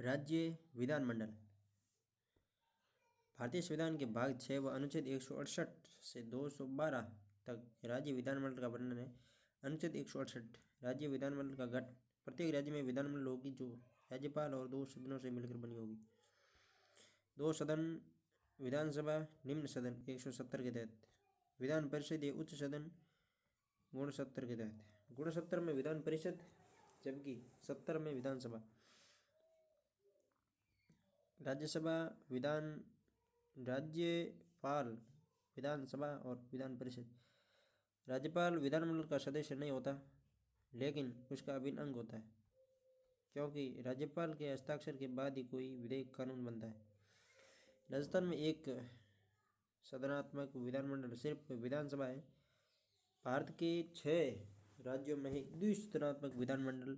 राज्य विधानमंडल भारतीय संविधान के भाग 6 व अनुच्छेद 168 से 212 तक राज्य विधानमंडल का वर्णन है। अनुच्छेद 168 राज्य विधानमंडल का गठन प्रत्येक राज्य में विधानमंडल होगी जो राज्यपाल और 2 सदनों से मिलकर बनी होगी। 2 सदन विधानसभा निम्न सदन 170 के तहत, विधान परिषद या उच्च सदन गुणसत्तर के तहत, गुणसत्तर में विधान परिषद जबकि 70 में विधानसभा। राज्यसभा राज्यपाल विधानसभा और विधान परिषद। राज्यपाल विधानमंडल का सदस्य नहीं होता लेकिन उसका अभिन्न अंग होता है, क्योंकि राज्यपाल के हस्ताक्षर के बाद ही कोई विधेयक कानून बनता है। राजस्थान में एक सदनात्मक विधानमंडल सिर्फ विधानसभा है। भारत के 6 राज्यों में ही द्विसदनात्मक विधानमंडल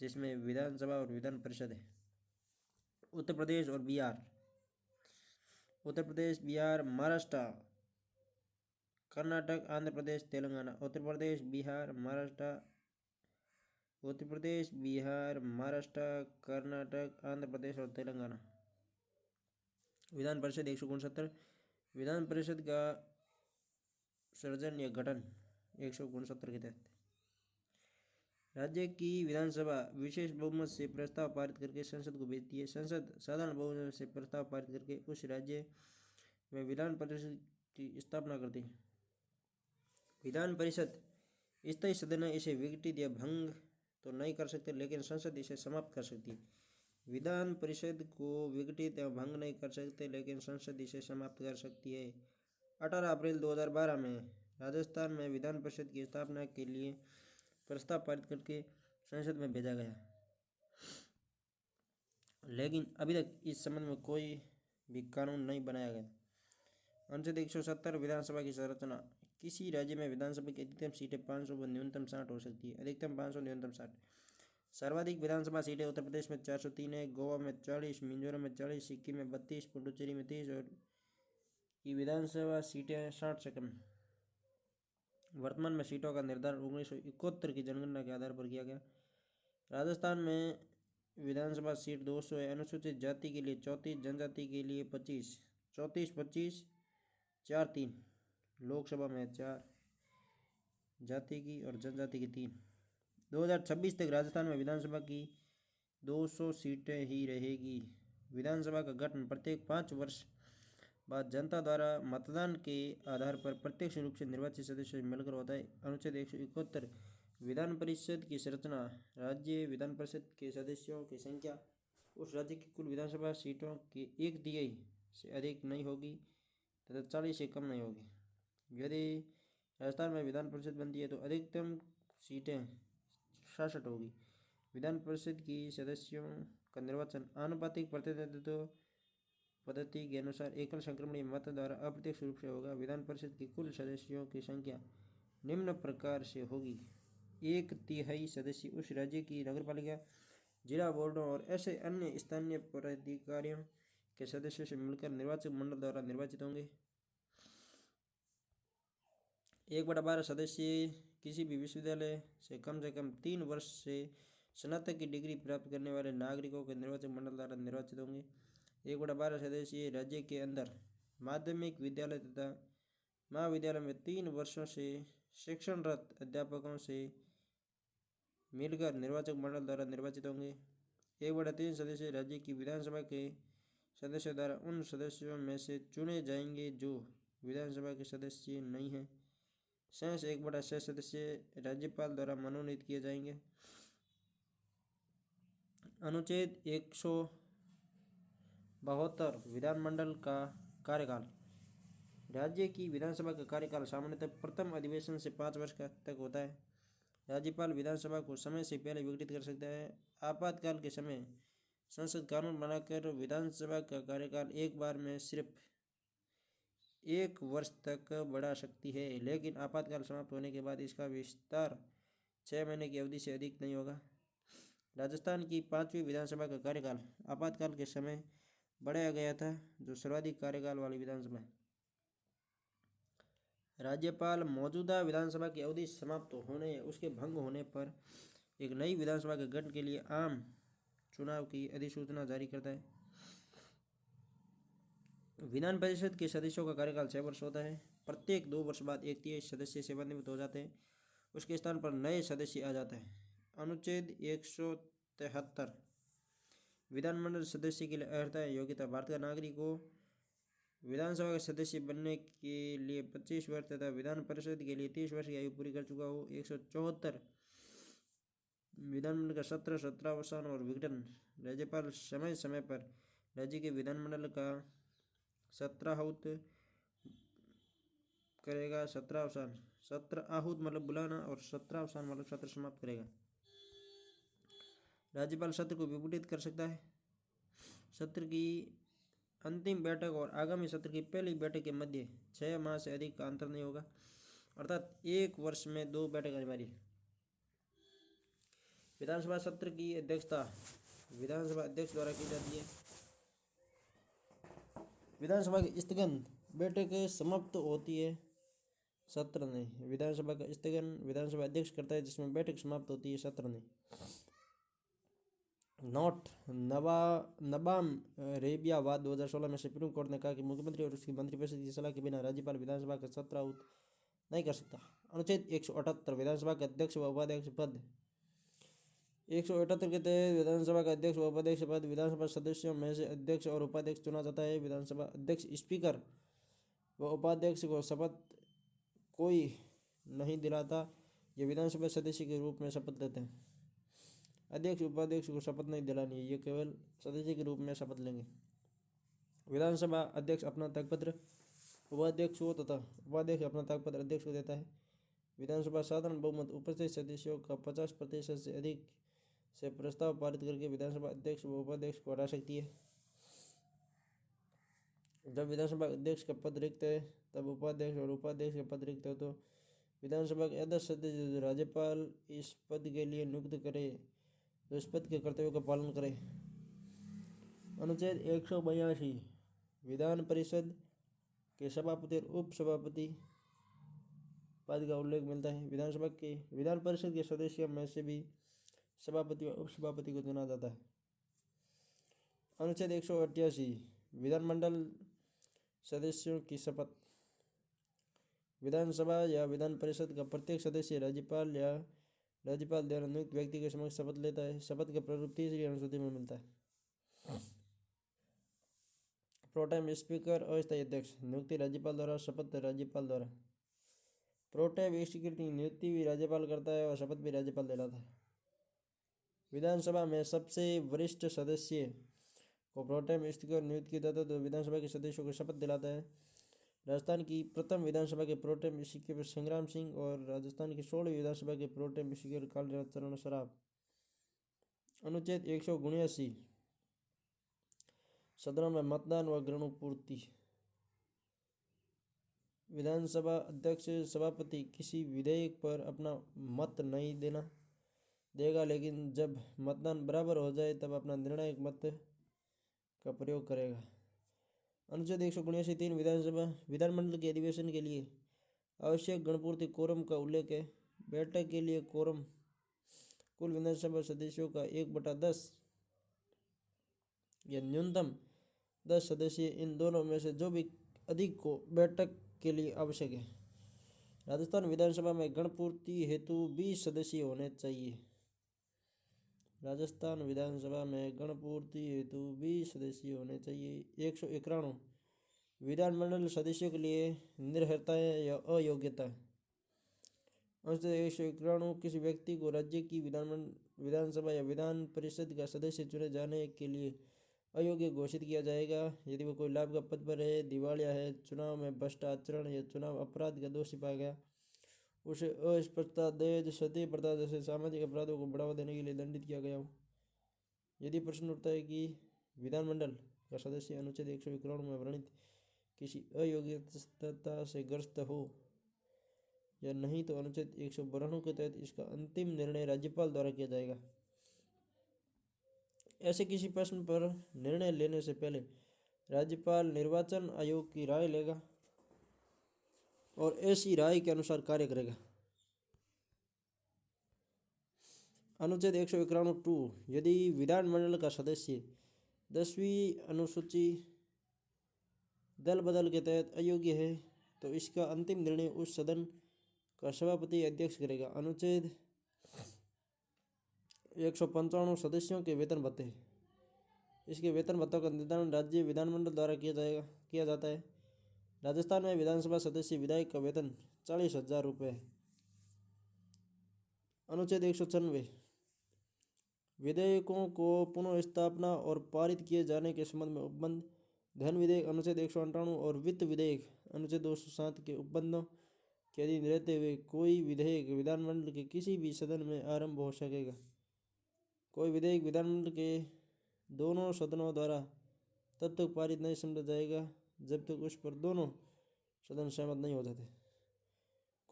जिसमें विधानसभा और विधान परिषद है। उत्तर प्रदेश और बिहार। उत्तर प्रदेश, बिहार, महाराष्ट्र, कर्नाटक, आंध्र प्रदेश, तेलंगाना। उत्तर प्रदेश, बिहार, महाराष्ट्र, कर्नाटक, आंध्र प्रदेश और तेलंगाना। विधान परिषद 169। विधान परिषद का सृजन या गठन 169 के तहत। राज्य की विधानसभा विशेष बहुमत से प्रस्ताव पारित करके संसद को भेजती है। संसद साधारण बहुमत से प्रस्ताव पारित करके उस राज्य में विधान परिषद की स्थापना करती है। विधान परिषद स्थायी सदन है। इसे विघटित या भंग तो नहीं कर सकते लेकिन संसद इसे समाप्त कर सकती है। विधान परिषद को विघटित या भंग नहीं कर सकते लेकिन संसद इसे समाप्त कर सकती है। 18 अप्रैल 2012 में राजस्थान में विधान परिषद की स्थापना के लिए प्रस्ताव पारित करके संसद में भेजा गया, लेकिन अभी तक इस संबंध में कोई भी कानून नहीं बनाया गया। अनुच्छेद 170 विधानसभा की संरचना। किसी राज्य में विधानसभा की अधिकतम सीटें 500 व न्यूनतम 60 हो सकती है। अधिकतम 500, न्यूनतम 60। सर्वाधिक विधानसभा सीटें उत्तर प्रदेश में 403 है, गोवा में 40, मिजोरम में 40, सिक्किम में 32, पुडुचेरी में 30 और की विधानसभा सीटें 60 से कम। वर्तमान में सीटों का निर्धारण 1971 की जनगणना के आधार पर किया गया। राजस्थान में विधानसभा सीट 200 है। अनुसूचित जाति के लिए 34, जनजाति के लिए 25, 34, 25, 4, 3। लोकसभा में 4 जाति की और जनजाति की 3। 2026 तक राजस्थान में विधानसभा की 200 सीटें ही रहेगी। विधानसभा का गठन प्रत्येक 5 वर्ष बाद जनता द्वारा मतदान के आधार पर प्रत्यक्ष रूप से निर्वाचित सदस्यों से मिलकर होता है। अनुच्छेद 171 विधान परिषद की संरचना। राज्य विधान परिषद के सदस्यों की संख्या उस राज्य की कुल विधानसभा सीटों की 1/3 से अधिक नहीं होगी तथा 40 से कम नहीं होगी। यदि राजस्थान में विधान परिषद बनती है तो अधिकतम सीटें 66 होगी। विधान परिषद की सदस्यों का निर्वाचन आनुपातिक प्रतिनिधित्व पद्धति के अनुसार एकल संक्रमणीय मत द्वारा अप्रत्यक्ष रूप से होगा। विधान परिषद की कुल सदस्यों की संख्या निम्न प्रकार से होगी: 1/3 सदस्य उस राज्य की नगरपालिका, जिला बोर्डों और ऐसे अन्य स्थानीय प्राधिकारियों के सदस्यों से मिलकर निर्वाचक मंडल द्वारा निर्वाचित होंगे। 1/12 सदस्य किसी भी विश्वविद्यालय से कम 3 वर्ष से स्नातक की डिग्री प्राप्त करने वाले नागरिकों के निर्वाचक मंडल द्वारा निर्वाचित होंगे। 1/12 सदस्य राज्य के अंदर माध्यमिक विद्यालय तथा महाविद्यालय में 3 वर्षों से शिक्षणरत अध्यापकों से मिलकर निर्वाचक मंडल द्वारा निर्वाचित होंगे। 1/3 सदस्य राज्य की विधानसभा के सदस्यों द्वारा उन सदस्यों में से चुने जाएंगे जो विधानसभा के सदस्य नहीं हैं। शेष 1/6 सदस्य राज्यपाल द्वारा मनोनीत किए जाएंगे। अनुच्छेद 172 विधानमंडल का कार्यकाल। राज्य की विधानसभा का कार्यकाल सामान्यतः प्रथम अधिवेशन से 5 वर्ष तक होता है। राज्यपाल विधानसभा को समय से पहले विघटित कर सकता है। आपातकाल के समय संसद कानून बनाकर विधानसभा का कार्यकाल एक बार में सिर्फ 1 वर्ष तक बढ़ा सकती है, लेकिन आपातकाल समाप्त होने के बाद इसका विस्तार 6 महीने की अवधि से अधिक नहीं होगा। राजस्थान की 5वीं विधानसभा का कार्यकाल आपातकाल के समय बढ़ाया गया था, जो सर्वाधिक कार्यकाल वाली विधानसभा है। राज्यपाल मौजूदा विधानसभा की अवधि समाप्त होने या उसके भंग होने पर एक नई विधानसभा के गठन के लिए आम चुनाव की अधिसूचना जारी करता है। विधान परिषद के सदस्यों का कार्यकाल 6 वर्ष होता है। प्रत्येक 2 वर्ष बाद एक तिहाई सदस्य सेवानिवृत्त हो जाते हैं, उसके स्थान पर नए सदस्य आ जाता है। अनुच्छेद 173 विधानमंडल सदस्य के लिए अर्हता है योग्यता। भारत का नागरिक को विधानसभा का सदस्य बनने के लिए 25 वर्ष तथा विधान परिषद के लिए 30 वर्ष की आयु पूरी कर चुका हो। 174 विधानमंडल का सत्र सत्रावसान और विघटन। राज्यपाल समय समय पर राज्य के विधानमंडल का सत्राहुत करेगा। सत्रावसान, सत्र आहूत मतलब बुलाना और सत्रावसान मतलब सत्र समाप्त करेगा। राज्यपाल सत्र को विघटित कर सकता है। सत्र की अंतिम बैठक और आगामी सत्र की पहली बैठक के मध्य 6 माह से अधिक का अंतर नहीं होगा, अर्थात 1 वर्ष में 2 बैठक अनिवार्य है। विधानसभा सत्र की अध्यक्षता विधानसभा अध्यक्ष द्वारा की जाती है। विधानसभा की स्थगन बैठक समाप्त होती है, सत्र नहीं। विधानसभा का स्थगन विधानसभा अध्यक्ष करता है, जिसमें बैठक समाप्त होती है, सत्र नहीं। नोट नबाम रेबिया वाद 2016 में सुप्रीम कोर्ट ने कहा कि मुख्यमंत्री और उसकी मंत्रिपरिषद की सलाह के बिना राज्यपाल विधानसभा का सत्राहुत नहीं कर सकता। अनुच्छेद 178 विधानसभा के अध्यक्ष व उपाध्यक्ष पद। 178 के तहत विधानसभा का अध्यक्ष व उपाध्यक्ष पद विधानसभा सदस्यों में से अध्यक्ष और उपाध्यक्ष चुना जाता है। विधानसभा अध्यक्ष स्पीकर व उपाध्यक्ष को शपथ कोई नहीं दिलाता, ये विधानसभा सदस्य के रूप में शपथ लेते हैं। अध्यक्ष उपाध्यक्ष को शपथ नहीं दिलानी है, ये केवल सदस्य के रूप में शपथ लेंगे। विधानसभा अध्यक्ष अपना त्यागपत्र उपाध्यक्ष को तथा उपाध्यक्ष अपना त्यागपत्र अध्यक्ष को देता है। विधानसभा साधारण बहुमत उपस्थित सदस्यों का 50% से अधिक से प्रस्ताव पारित करके विधानसभा अध्यक्ष व उपाध्यक्ष को हटा सकती है। जब विधानसभा अध्यक्ष का पद रिक्त है तब उपाध्यक्ष और उपाध्यक्ष का पद रिक्त हो तो विधानसभा के आदर्श सदस्य राज्यपाल इस पद के लिए नियुक्त करे तो इस पद के कर्तव्यों का पालन करे। अनुच्छेद 182 विधान परिषद के सभापति और उप सभापति पद का उल्लेख मिलता है। विधान परिषद के सदस्यों में से भी सभापति व उप सभापति को चुना जाता है। अनुच्छेद 188 विधानमंडल सदस्यों की शपथ। विधानसभा या विधान परिषद का प्रत्येक सदस्य राज्यपाल द्वारा नियुक्त व्यक्ति के समक्ष शपथ लेता है। शपथ का प्रारूप 3री अनुसूची में मिलता है। प्रोटेम स्पीकर अस्थायी अध्यक्ष नियुक्ति राज्यपाल द्वारा, शपथ राज्यपाल द्वारा। प्रोटेम स्पीकर की नियुक्ति भी राज्यपाल करता है और शपथ भी राज्यपाल दिलाता है। विधानसभा में सबसे वरिष्ठ सदस्य को प्रोटेम स्पीकर नियुक्त किया जाता है तो विधानसभा के सदस्यों को शपथ दिलाता है। राजस्थान की प्रथम विधानसभा के प्रोटेम स्पीकर संग्राम सिंह और राजस्थान की 16वीं विधानसभा के प्रोटेम स्पीकर कालीराज चरण सराफ। अनुच्छेद 179 सदनों में मतदान व गणपूर्ति। विधानसभा अध्यक्ष सभापति किसी विधेयक पर अपना मत नहीं देगा, लेकिन जब मतदान बराबर हो जाए तब अपना निर्णायक मत का प्रयोग करेगा। अनुच्छेद 179 3 विधानमंडल के अधिवेशन के लिए आवश्यक गणपूर्ति कोरम का उल्लेख है। बैठक के लिए कोरम कुल विधानसभा सदस्यों का 1/10 या न्यूनतम 10 सदस्य, इन दोनों में से जो भी अधिक को बैठक के लिए आवश्यक है। राजस्थान विधानसभा में गणपूर्ति हेतु 20 सदस्य होने चाहिए। राजस्थान विधानसभा में गणपूर्ति हेतु 20 सदस्य होने चाहिए। 191 विधानमंडल सदस्यों के लिए निर्हरताएं या अयोग्यता। अनुच्छेद 191 किसी व्यक्ति को राज्य की विधानसभा या विधान परिषद का सदस्य चुने जाने के लिए अयोग्य घोषित किया जाएगा यदि वो कोई लाभ का पद पर है, दिवालिया है, चुनाव में भ्रष्ट आचरण या चुनाव अपराध का दोषी पाया गया, उसे अस्पृश्यता, दहेज, सती प्रथा जैसे सामाजिक अपराधों को बढ़ावा देने के लिए दंडित किया गया हो। यदि प्रश्न उठता है कि विधानमंडल का सदस्य अनुच्छेद 191 में वर्णित किसी अयोग्यता से ग्रस्त हो या नहीं तो अनुच्छेद 192 के तहत इसका अंतिम निर्णय राज्यपाल द्वारा किया जाएगा। ऐसे किसी प्रश्न पर निर्णय लेने से पहले राज्यपाल निर्वाचन आयोग की राय लेगा और ऐसी राय के अनुसार कार्य करेगा। अनुच्छेद 191 यदि विधानमंडल का सदस्य 10वीं अनुसूची दल बदल के तहत अयोग्य है तो इसका अंतिम निर्णय उस सदन का सभापति अध्यक्ष करेगा। अनुच्छेद 195 सदस्यों के वेतन भत्ते। इसके वेतन भत्तों का निर्धारण राज्य विधानमंडल द्वारा किया जाता है। राजस्थान में विधानसभा सदस्य विधायक का वेतन 40,000 रुपये है। अनुच्छेद 196 विधेयकों को पुनः स्थापना और पारित किए जाने के संबंध में उपबंध। धन विधेयक अनुच्छेद 198 और वित्त विधेयक अनुच्छेद 207 के उपबंधों के अधीन रहते हुए कोई विधेयक विधानमंडल के किसी भी सदन में आरंभ हो सकेगा। कोई विधेयक विधानमंडल के दोनों सदनों द्वारा तब तक पारित नहीं समझा जाएगा जब तक उस पर दोनों सदन सहमत नहीं हो जाते।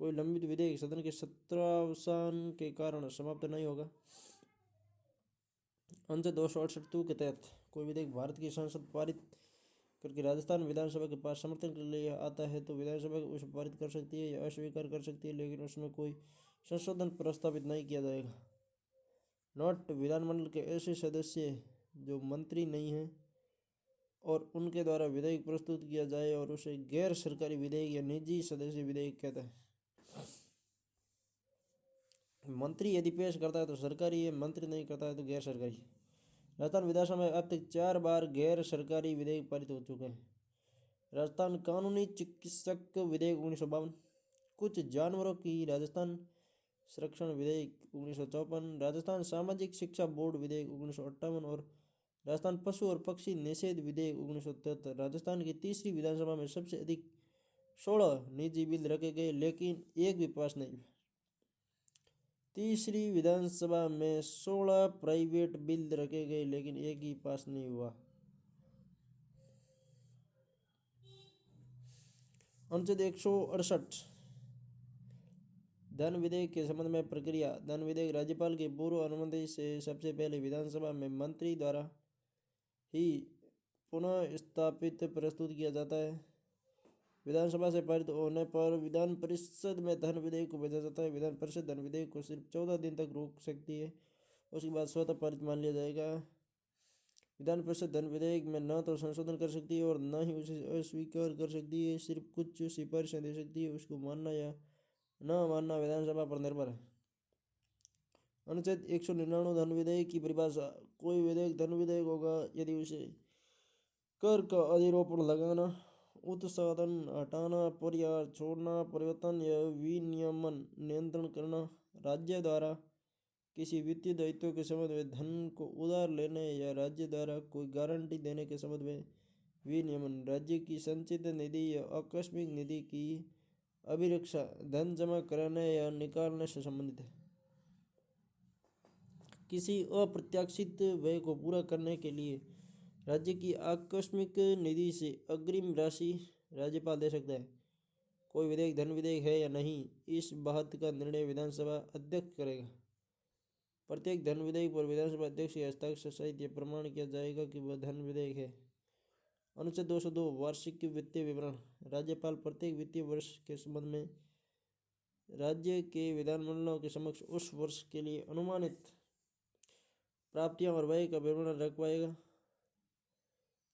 कोई लंबित विधेयक सदन के सत्रावसान के कारण समाप्त नहीं होगा। अनुच्छेद 268 के तहत कोई विधेयक भारत की संसद पारित करके राजस्थान विधानसभा के पास समर्थन के लिए आता है तो विधानसभा उसे पारित कर सकती है या अस्वीकार कर सकती है, लेकिन उसमें कोई संशोधन प्रस्तावित नहीं किया जाएगा। नोट: विधानमंडल के ऐसे सदस्य जो मंत्री नहीं हैं और उनके द्वारा विधेयक प्रस्तुत किया जाए और उसे गैर सरकारी विधेयक या निजी सदस्य विधेयक कहता है। मंत्री यदि पेश करता है तो सरकारी है, मंत्री नहीं करता है तो गैर सरकारी। राजस्थान विधानसभा में अब तक 4 बार गैर सरकारी विधेयक पारित हो चुके हैं। राजस्थान कानूनी चिकित्सक विधेयक 1952, कुछ जानवरों की राजस्थान संरक्षण विधेयक 1954, राजस्थान सामाजिक शिक्षा बोर्ड विधेयक 1958 और राजस्थान पशु और पक्षी निषेध विधेयक 1973। राजस्थान की तीसरी विधानसभा में सबसे अधिक 16 निजी बिल रखे गए लेकिन एक भी पास नहीं। तीसरी विधानसभा में 16 प्राइवेट बिल रखे गए लेकिन एक ही पास नहीं हुआ। अनुच्छेद 168 धन विधेयक के संबंध में प्रक्रिया। धन विधेयक राज्यपाल की पूर्व अनुमति से सबसे पहले विधानसभा में मंत्री द्वारा ही पुनः स्थापित प्रस्तुत किया जाता है। विधानसभा से पारित होने पर विधान परिषद में धन विधेयक को भेजा जाता है। विधान परिषद धन विधेयक को सिर्फ 14 दिन तक रोक सकती है, उसके बाद स्वतः पारित मान लिया जाएगा। विधान परिषद धन विधेयक में न तो संशोधन कर सकती है और न ही उसे अस्वीकार कर सकती है, सिर्फ कुछ सिफारिशें दे सकती है। उसको मानना या न मानना विधानसभा पर निर्भर है। अनुच्छेद 199 धन विधेयक की परिभाषा। कोई विधेयक धन विधेयक होगा यदि उसे कर का अधिरोपण लगाना, उत्साधन हटाना, परिहार छोड़ना, परिवर्तन या विनियमन नियंत्रण करना, राज्य द्वारा किसी वित्तीय दायित्व के संबंध में धन को उधार लेने या राज्य द्वारा कोई गारंटी देने के संबंध में विनियमन, राज्य की संचित निधि या आकस्मिक निधि की अभिरक्षा, धन जमा कराने या निकालने से संबंधित है। किसी अप्रत्याशित व्यय को पूरा करने के लिए राज्य की आकस्मिक निधि से अग्रिम राशि राज्यपाल दे सकता है। कोई विधेयक धन विधेयक है या नहीं, इस बात का निर्णय विधानसभा अध्यक्ष करेगा। प्रत्येक धन विधेयक पर विधानसभा अध्यक्ष के हस्ताक्षर सहित यह प्रमाण किया जाएगा कि वह धन विधेयक है। अनुच्छेद 202 वार्षिक वित्तीय विवरण। राज्यपाल प्रत्येक वित्तीय वर्ष के संबंध में राज्य के विधानमंडलों के समक्ष उस वर्ष के लिए अनुमानित प्राप्तियां और व्यय का विवरण रखवाएगा,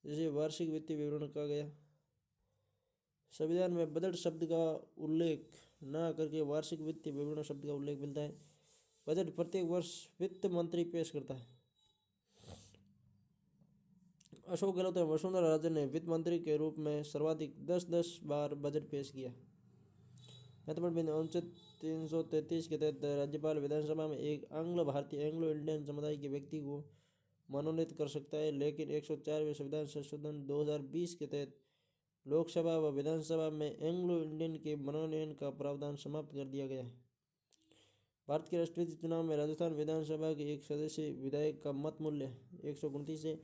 जिसे वार्षिक वित्तीय विवरण कहा गया। संविधान में बजट शब्द का उल्लेख न करके वार्षिक वित्तीय विवरण शब्द का उल्लेख मिलता है। बजट प्रत्येक वर्ष वित्त मंत्री पेश करता है। अशोक गहलोत और वसुंधरा राजे ने वित्त मंत्री के रूप में सर्वाधिक 10 बार बजट पेश किया। महत्वपूर्ण बिंदु। अनुच्छेद 333 के तहत राज्यपाल विधानसभा में एक आंग्ल भारतीय एंग्लो इंडियन समुदाय के व्यक्ति को मनोनीत कर सकता है, लेकिन 104वें संविधान संशोधन 2020 के तहत लोकसभा व विधानसभा में एंग्लो इंडियन के मनोनयन का प्रावधान समाप्त कर दिया गया है। भारत के राष्ट्रपति चुनाव में राजस्थान विधानसभा के एक सदस्य विधायक का मत मूल्य 129 है।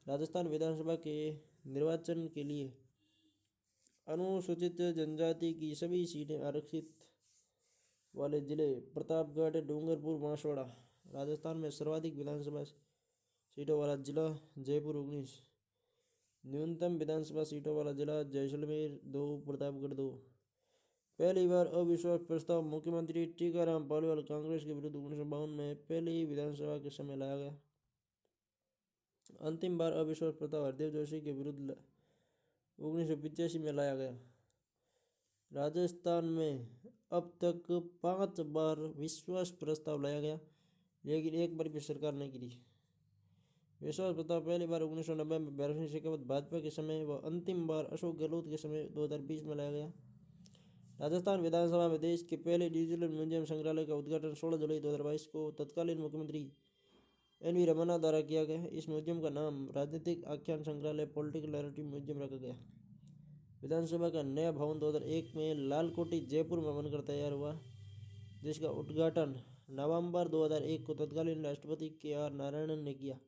राजस्थान विधानसभा के निर्वाचन के लिए अनुसूचित जनजाति की सभी सीटें आरक्षित वाले जिले प्रतापगढ़, डूंगरपुर, बांसवाड़ा। राजस्थान में सर्वाधिक विधानसभा सीटों वाला जिला जयपुर 19, न्यूनतम विधानसभा सीटों वाला जिला जैसलमेर 2, प्रतापगढ़ 2। पहली बार अविश्वास प्रस्ताव मुख्यमंत्री टीकाराम पालीवाल कांग्रेस के विरुद्ध 1952 में पहली विधानसभा के समय लाया गया। अंतिम बार अविश्वास प्रस्ताव हरदेव जोशी के विरुद्ध 1985 में लाया गया। राजस्थान में अब तक 5 बार विश्वास प्रस्ताव लाया गया, लेकिन एक बार भी सरकार नहीं गिरी। विश्वास प्रस्ताव पहली बार 1990 में भैरव सिंह शेखावत भाजपा के समय व अंतिम बार अशोक गहलोत के समय 2020 में लाया गया। राजस्थान विधानसभा में देश के पहले डिजिटल म्यूजियम संग्रहालय का उद्घाटन 16 जुलाई 2022 को तत्कालीन मुख्यमंत्री एन.वी. रमन्ना द्वारा किया गया। इस म्यूजियम का नाम राजनीतिक आख्यान संग्रहालय पॉलिटिकल नैरेटिव म्यूजियम रखा गया। विधानसभा का नया भवन 2001 में लालकोटी जयपुर में बनकर तैयार हुआ, जिसका उद्घाटन नवंबर 2001 को तत्कालीन राष्ट्रपति के.आर. नारायणन ने किया।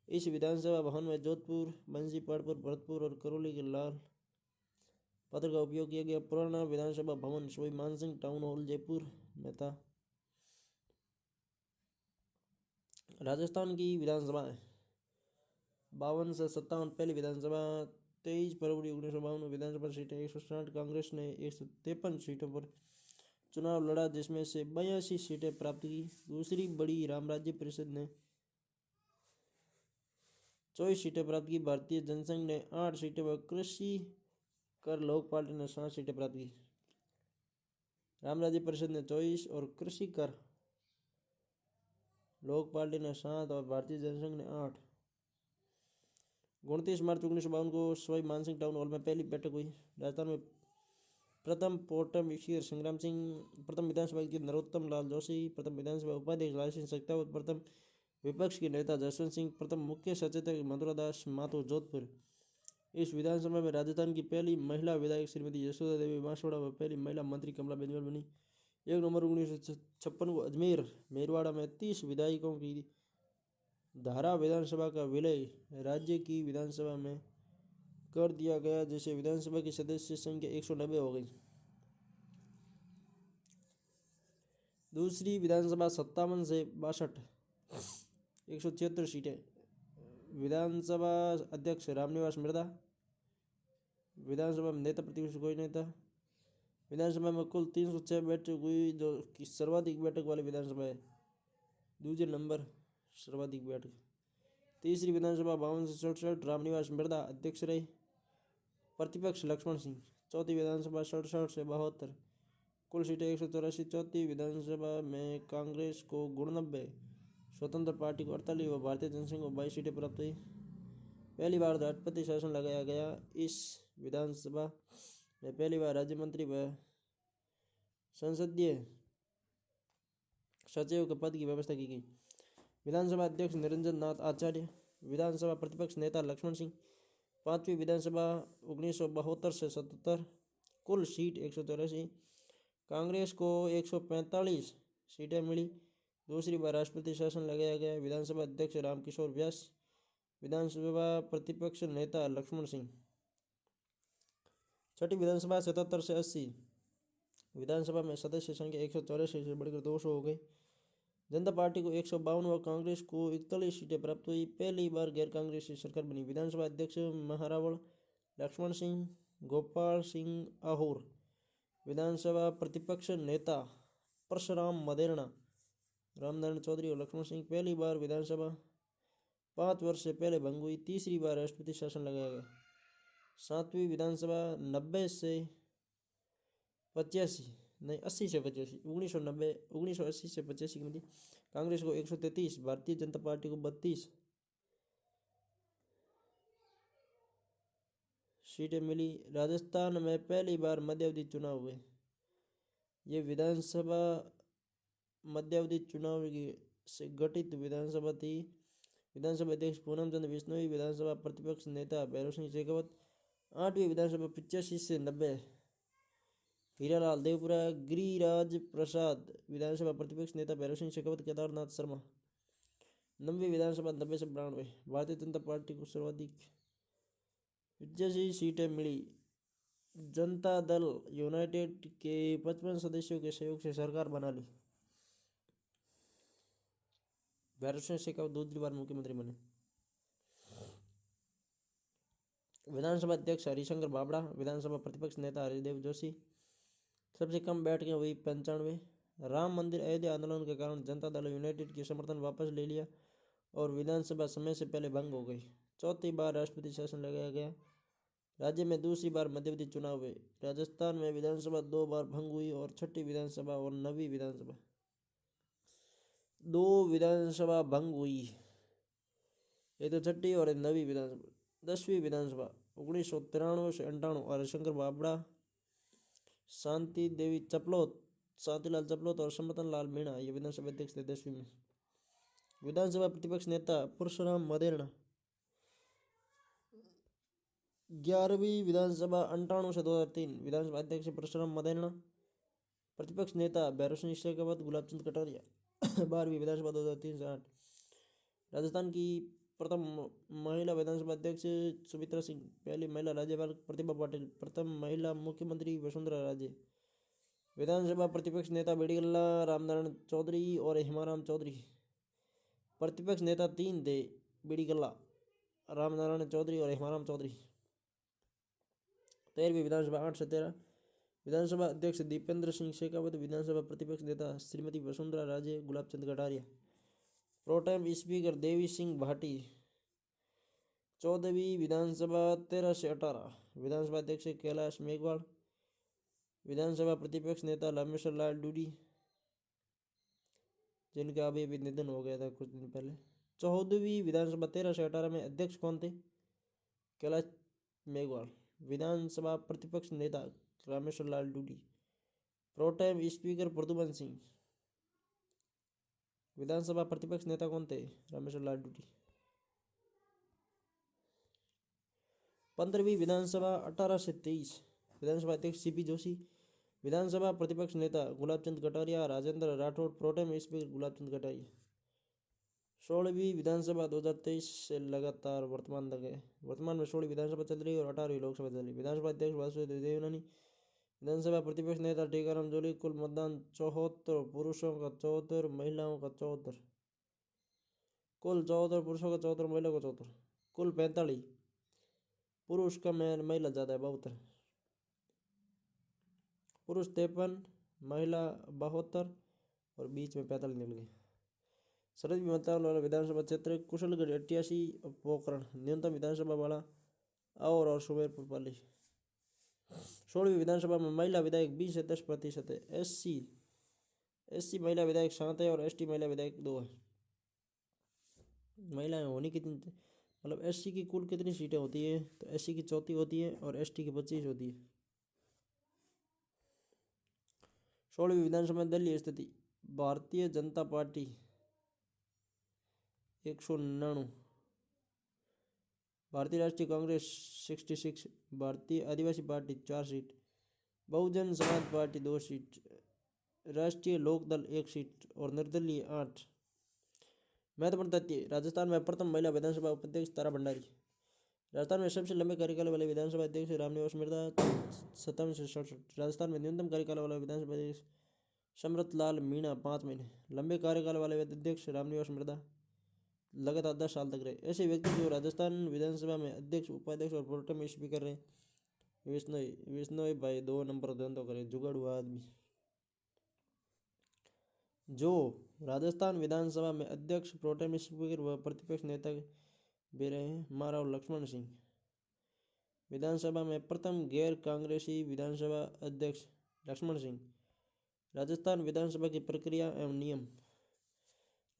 इस विधानसभा भवन में जोधपुर, बंसीपाड़पुर, भरतपुर और करौली के लाल पत्थर का उपयोग किया गया। पुराना विधानसभा भवन श्री मानसिंह टाउन हॉल जयपुर में था। राजस्थान की विधानसभाएं 52 से 57। पहली विधानसभा 23 फरवरी 1952 में विधानसभा सीटें 160। कांग्रेस ने 153 सीटों पर चुनाव लड़ा, जिसमें से 82 सीटें प्राप्त की। दूसरी बड़ी राम राज्य परिषद ने 24 सीटें प्राप्त की। भारतीय जनसंघ ने 8 सीटें व कृषि कर लोक पार्टी ने 7 सीटें प्राप्त की। राम राज्य परिषद ने 24 और कृषि कर लोक पार्टी ने 7 और भारतीय जनसंघ ने 8। 29 मार्च 1952 को सवाई मानसिंह टाउन हॉल में पहली बैठक हुई। राजस्थान में प्रथम प्रोटेम स्पीकर संग्राम सिंह, प्रथम विधानसभा अध्यक्ष नरोत्तम लाल जोशी, प्रथम विधानसभा उपाध्यक्ष लाल सिंह सख्तावत, प्रथम विपक्ष के नेता जसवंत सिंह, प्रथम मुख्य सचेतक मथुरा दास माथुर जोधपुर। इस विधानसभा में राजस्थान की पहली महिला विधायक श्रीमती यशोदा देवी बांसवाड़ा व पहली महिला मंत्री कमला बेनीवाल बनी। 1 नवंबर 1956 को अजमेर मेरवाड़ा में 30 विधायकों की धारा विधानसभा का विलय राज्य की विधानसभा में कर दिया गया, जिससे विधानसभा की सदस्य संख्या 190 हो गई। दूसरी विधानसभा 57 से 62, 176 सीटें। विधानसभा अध्यक्ष रामनिवास मिर्धा। विधानसभा में नेता प्रतिपक्ष कोई नहीं था। विधानसभा में कुल 306 बैठक हुई, जो कि सर्वाधिक बैठक वाली विधानसभा है। दूसरे नंबर सर्वाधिक बैठक। तीसरी विधानसभा 52 से 67, रामनिवास मिर्धा अध्यक्ष रहे, प्रतिपक्ष लक्ष्मण सिंह। चौथी विधानसभा 67 से 72, कुल सीटें 184। चौथी विधानसभा में कांग्रेस को 89, स्वतंत्र पार्टी को 48 व भारतीय जनसंघ को 22 सीटें प्राप्त हुई। पहली बार राष्ट्रपति शासन लगाया गया। इस विधानसभा में पहली बार राज्य मंत्री व संसदीय सचिव के पद की व्यवस्था की गई। विधानसभा अध्यक्ष निरंजन नाथ आचार्य। विधानसभा प्रतिपक्ष नेता लक्ष्मण सिंह। पांचवी विधानसभा 1972 से 77, कुल सीट 184। कांग्रेस को 145 सीटें मिली। दूसरी बार राष्ट्रपति शासन लगाया गया। विधानसभा अध्यक्ष रामकिशोर व्यास। विधानसभा प्रतिपक्ष नेता लक्ष्मण सिंह। छठी विधानसभा 77 से 80। विधानसभा में सदस्य संख्या 184 से बढ़कर 200 हो गई। जनता पार्टी को 152 व कांग्रेस को 41 सीटें प्राप्त हुई। पहली बार गैर कांग्रेसी सरकार बनी। विधानसभा अध्यक्ष महारावल लक्ष्मण सिंह, गोपाल सिंह आहुर। विधानसभा प्रतिपक्ष नेता परशुराम मदेरणा, रामनारायण चौधरी और लक्ष्मण सिंह। पहली बार विधानसभा 5 वर्ष से पहले भंग हुई। तीसरी बार राष्ट्रपति शासन लगाया गया। सातवीं विधानसभा 90 से 85, नहीं 80 से 85, 1980 से 85 की मिली। कांग्रेस को 133, भारतीय जनता पार्टी को 32 सीटें मिली। राजस्थान में पहली बार मध्यावधि चुनाव हुए। ये विधानसभा मध्यावधि चुनाव से गठित विधानसभा थी। विधानसभा अध्यक्ष पूनम चंद्र बिश्नोई। विधानसभा प्रतिपक्ष नेता भैरव सिंह शेखावत। 8वीं विधानसभा 85 से 90, हीरालाल देवपुरा, गिरिराज प्रसाद। विधानसभा प्रतिपक्ष नेता भैरव सिंह शेखावत, केदारनाथ शर्मा। 9वीं विधानसभा 90 से 92, भारतीय जनता पार्टी को सर्वाधिक 85 सीटें मिली। जनता दल यूनाइटेड के 55 सदस्यों के सहयोग से सरकार बना ली। भैरव सिंह शेखावत दूसरी बार मुख्यमंत्री बने। विधानसभा अध्यक्ष हरिशंकर बाबड़ा। विधानसभा प्रतिपक्ष नेता हरिदेव जोशी। सबसे कम बैठकें हुई 95। राम मंदिर अयोध्या आंदोलन के कारण जनता दल यूनाइटेड की समर्थन वापस ले लिया और विधानसभा समय से पहले भंग हो गई। चौथी बार राष्ट्रपति शासन लगाया गया। राज्य में दूसरी बार मध्यवर्ती चुनाव हुए। राजस्थान में विधानसभा 2 बार भंग हुई और छठी विधानसभा और नवी विधानसभा 2 विधानसभा भंग हुई। ये तो छठी और नवी विधानसभा। 10वीं विधानसभा 1993 से 98 हरिशंकर बाबड़ा, शांति देवी चपलोत, शांतिलाल चपलोत और समतन लाल मीणा ये विधानसभा अध्यक्ष थे 10वीं में। विधानसभा प्रतिपक्ष नेता परशुराम मदेरणा। 11वीं विधानसभा 98 से 2003 विधानसभा अध्यक्ष परशुराम मदेरणा। प्रतिपक्ष नेता भैरव सिंह शेखावत, गुलाबचंद कटारिया। 12वीं विधानसभा 2003 से 8। राजस्थान की प्रथम महिला विधानसभा अध्यक्ष सुमित्रा सिंह, पहली महिला राज्यपाल प्रतिभा पाटिल, प्रथम महिला मुख्यमंत्री वसुंधरा राजे। विधानसभा प्रतिपक्ष नेता बेड़ीगल्ला रामनारायण चौधरी और हेमाराम चौधरी। प्रतिपक्ष नेता 3 थे, बेड़ीगल्ला, रामनारायण चौधरी और हेमाराम चौधरी। 13वीं विधानसभा 8 से 13। विधानसभा अध्यक्ष दीपेंद्र सिंह शेखावत। विधानसभा प्रतिपक्ष नेता श्रीमती वसुंधरा राजे, गुलाबचंद कटारिया। Pro tem speaker Devi Singh Bhati. 14वीं विधानसभा 13 से 18। विधानसभा अध्यक्ष कैलाश मेघवाल। विधानसभा प्रतिपक्ष नेता रामेश्वर लाल डूडी, जिनका अभी निधन हो गया था कुछ दिन पहले। 14वीं विधानसभा 13 से 18 में अध्यक्ष कौन थे? कैलाश मेघवाल। विधानसभा प्रतिपक्ष नेता रामेश्वर लाल डूडी। Protem speaker Pradyuman Singh. विधानसभा प्रतिपक्ष नेता कौन थे? रामेश्वर लाल डूडी। 15वीं विधानसभा 18 से 23। विधानसभा अध्यक्ष सीपी जोशी। विधानसभा प्रतिपक्ष नेता गुलाबचंद कटारिया, राजेंद्र राठौड़। Protem speaker Gulabchand Kataria. 16वीं विधानसभा 2023 से लगातार वर्तमान तक है। वर्तमान में 16वीं विधानसभा चल रही है और 18वीं लोकसभा चल रही है। विधानसभा अध्यक्ष वासुदेव देवनानी। विधानसभा प्रतिपक्ष नेता टीकाराम जूली। कुल मतदान 74, पुरुषों का 74, महिलाओं का 74। कुल 74 पुरुषों का 74, महिलाओं का 74। कुल 45, पुरुष कम है, महिला ज़्यादा है, 72। पुरुष 53, महिला 72 और बीच में 45 निकल गए। शरद मतदान वाला विधानसभा क्षेत्र कुशलगढ़ 88, पोखरण न्यूनतम विधानसभा वाला और सुमेरपुर पाली। 16वीं विधानसभा में महिला विधायक 20 से 10% है। एससी महिला विधायक 7 है और एसटी महिला विधायक 2 है। महिलाएं होनी कितनी, मतलब एससी की कुल कितनी सीटें होती है? तो एससी की 34 होती है और एसटी की 25 होती है। 16वीं विधानसभा में दलीय स्थिति। भारतीय जनता पार्टी 199, भारतीय राष्ट्रीय कांग्रेस 66, भारतीय आदिवासी party 4 seat, Bahujan Samaj party 2 seat, राष्ट्रीय लोकदल 1 सीट और निर्दलीय 8। महत्वपूर्ण तथ्य। राजस्थान में प्रथम महिला विधानसभा उपाध्यक्ष तारा भंडारी। राजस्थान में सबसे लंबे कार्यकाल वाले विधानसभा अध्यक्ष रामनिवास मिर्धा 57 से 67। राजस्थान में न्यूनतम कार्यकाल वाला विधानसभा अध्यक्ष समरत लाल मीणा 5 महीने। लंबे कार्यकाल वाले अध्यक्ष रामनिवास मिर्धा लगातार 10 साल तक रहे। ऐसे व्यक्ति जो राजस्थान विधानसभा में अध्यक्ष, उपाध्यक्ष और प्रोटेम स्पीकर रहे। विष्णोई भाई 2 नंबर धंधो करे, जुगाड़ू आदमी। जो राजस्थान विधानसभा में अध्यक्ष, प्रोटेम स्पीकर व प्रतिपक्ष नेता भी रहे हैं, माराव लक्ष्मण सिंह। विधानसभा में प्रथम गैर कांग्रेसी विधानसभा अध्यक्ष लक्ष्मण सिंह। राजस्थान विधानसभा की प्रक्रिया एवं नियम।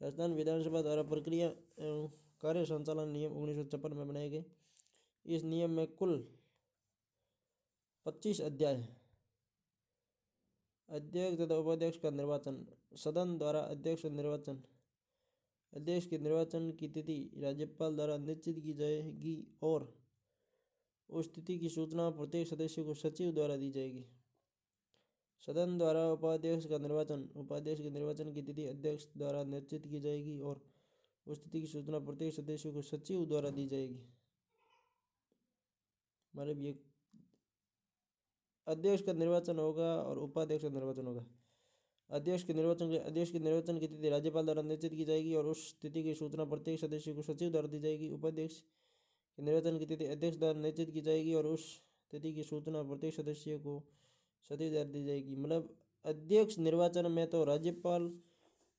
राजस्थान विधानसभा द्वारा प्रक्रिया एवं कार्य संचालन नियम 1956 में बनाए गए। इस नियम में कुल 25 अध्याय हैं। अध्यक्ष तथा उपाध्यक्ष का निर्वाचन। सदन द्वारा अध्यक्ष निर्वाचन। अध्यक्ष के निर्वाचन की तिथि राज्यपाल द्वारा निश्चित की जाएगी और उस तिथि की सूचना प्रत्येक सदस्य को सचिव द्वारा दी जाएगी। सदन द्वारा उपाध्यक्ष का निर्वाचन। उपाध्यक्ष के निर्वाचन की तिथि अध्यक्ष द्वारा निश्चित की जाएगी और उस तिथि की सूचना प्रत्येक सदस्य को सचिव द्वारा दी जाएगी। मतलब ये अध्यक्ष का निर्वाचन होगा और उपाध्यक्ष का निर्वाचन होगा। अध्यक्ष के निर्वाचन की तिथि राज्यपाल द्वारा निश्चित की जाएगी और उस तिथि की सूचना प्रत्येक सदस्य को सचिव द्वारा दी जाएगी। उपाध्यक्ष के निर्वाचन की तिथि अध्यक्ष द्वारा निश्चित की जाएगी और उस तिथि की सूचना प्रत्येक सदस्य को सती दी जाएगी। मतलब अध्यक्ष निर्वाचन में तो राज्यपाल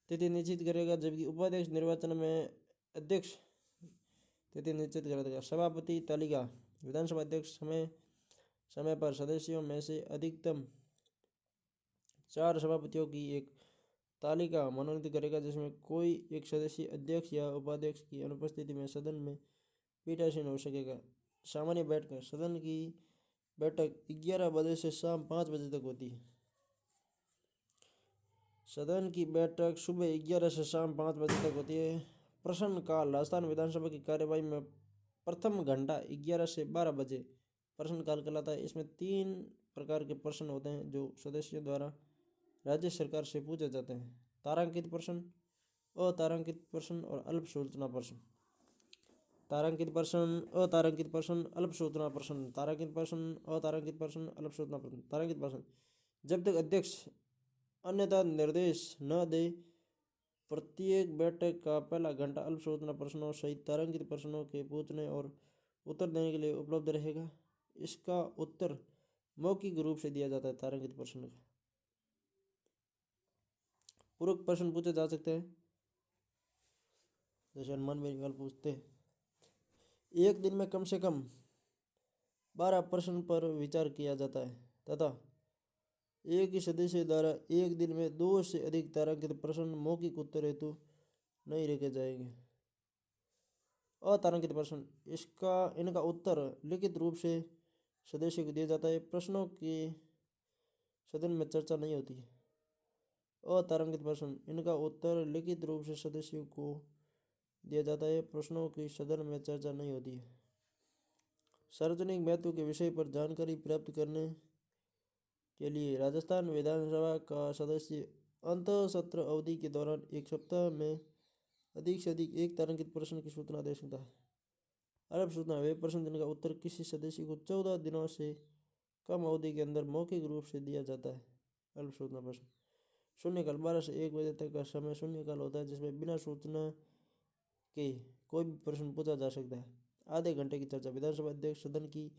तिथि निश्चित करेगा, जबकि उपाध्यक्ष निर्वाचन में अध्यक्ष तिथि निश्चित कर देगा। सभापति तालिका, विधानसभा अध्यक्ष समय पर सदस्यों में से अधिकतम 4 सभापतियों की एक तालिका मनोनीत करेगा, जिसमें कोई एक सदस्य अध्यक्ष या उपाध्यक्ष की अनुपस्थिति में सदन में पीठासीन हो सकेगा। सामान्य बैठक, सदन की बैठक 11 बजे से शाम 5 बजे तक होती है। सदन की बैठक सुबह 11 से शाम 5 बजे तक होती है। प्रश्नकाल, राजस्थान विधानसभा की कार्यवाही में प्रथम घंटा 11 से 12 बजे प्रश्नकाल कहलाता है। इसमें 3 प्रकार के प्रश्न होते हैं जो सदस्यों द्वारा राज्य सरकार से पूछे जाते हैं: तारांकित प्रश्न, अतारांकित प्रश्न और अल्प सूचना प्रश्न। तारांकित प्रश्न, अतारांकित प्रश्न, अल्प सूचना प्रश्न। तारांकित प्रश्न, अतारांकित प्रश्न, अल्प सूचना प्रश्न। तारांकित प्रश्न, जब तक अध्यक्ष अन्यथा निर्देश न दे, प्रत्येक बैठक का पहला घंटा अल्प सूचना प्रश्नों सहित तारांकित प्रश्नों के पूछने और उत्तर देने के लिए उपलब्ध रहेगा। इसका उत्तर मौखिक रूप से दिया जाता है। तारांकित प्रश्न का पूरक प्रश्न पूछे जा सकते हैं, जैसे अनुमान में निकाल पूछते हैं। एक दिन में कम से कम 12 प्रश्न पर विचार किया जाता है तथा एक ही सदस्य द्वारा एक दिन में 2 से अधिक तारांकित प्रश्न मौखिक उत्तर हेतु नहीं रखे जाएंगे। अतारांकित प्रश्न, इनका उत्तर लिखित रूप से सदस्य को दिया जाता है। प्रश्नों की सदन में चर्चा नहीं होती है। अतारांकित प्रश्न, इनका उत्तर लिखित रूप से सदस्यों को दिया जाता है। प्रश्नों की सदन में चर्चा नहीं होती है। सार्वजनिक महत्व के विषय पर जानकारी प्राप्त करने के लिए राजस्थान विधानसभा का सदस्य अंतः सत्र अवधि के दौरान एक सप्ताह में अधिक से अधिक एक तारांकित प्रश्न की सूचना दे सकता है। अल्प सूचना, वे प्रश्न जिनका उत्तर किसी सदस्य को 14 दिनों से कम अवधि के अंदर मौखिक रूप से दिया जाता है। अल्प सूचना प्रश्न। शून्यकाल, 12 से 1 बजे तक का समय शून्यकाल होता है, जिसमें बिना सूचना के कोई भी प्रश्न पूछा जा सकता है। आधे घंटे की चर्चा, विधानसभा अध्यक्ष सदन की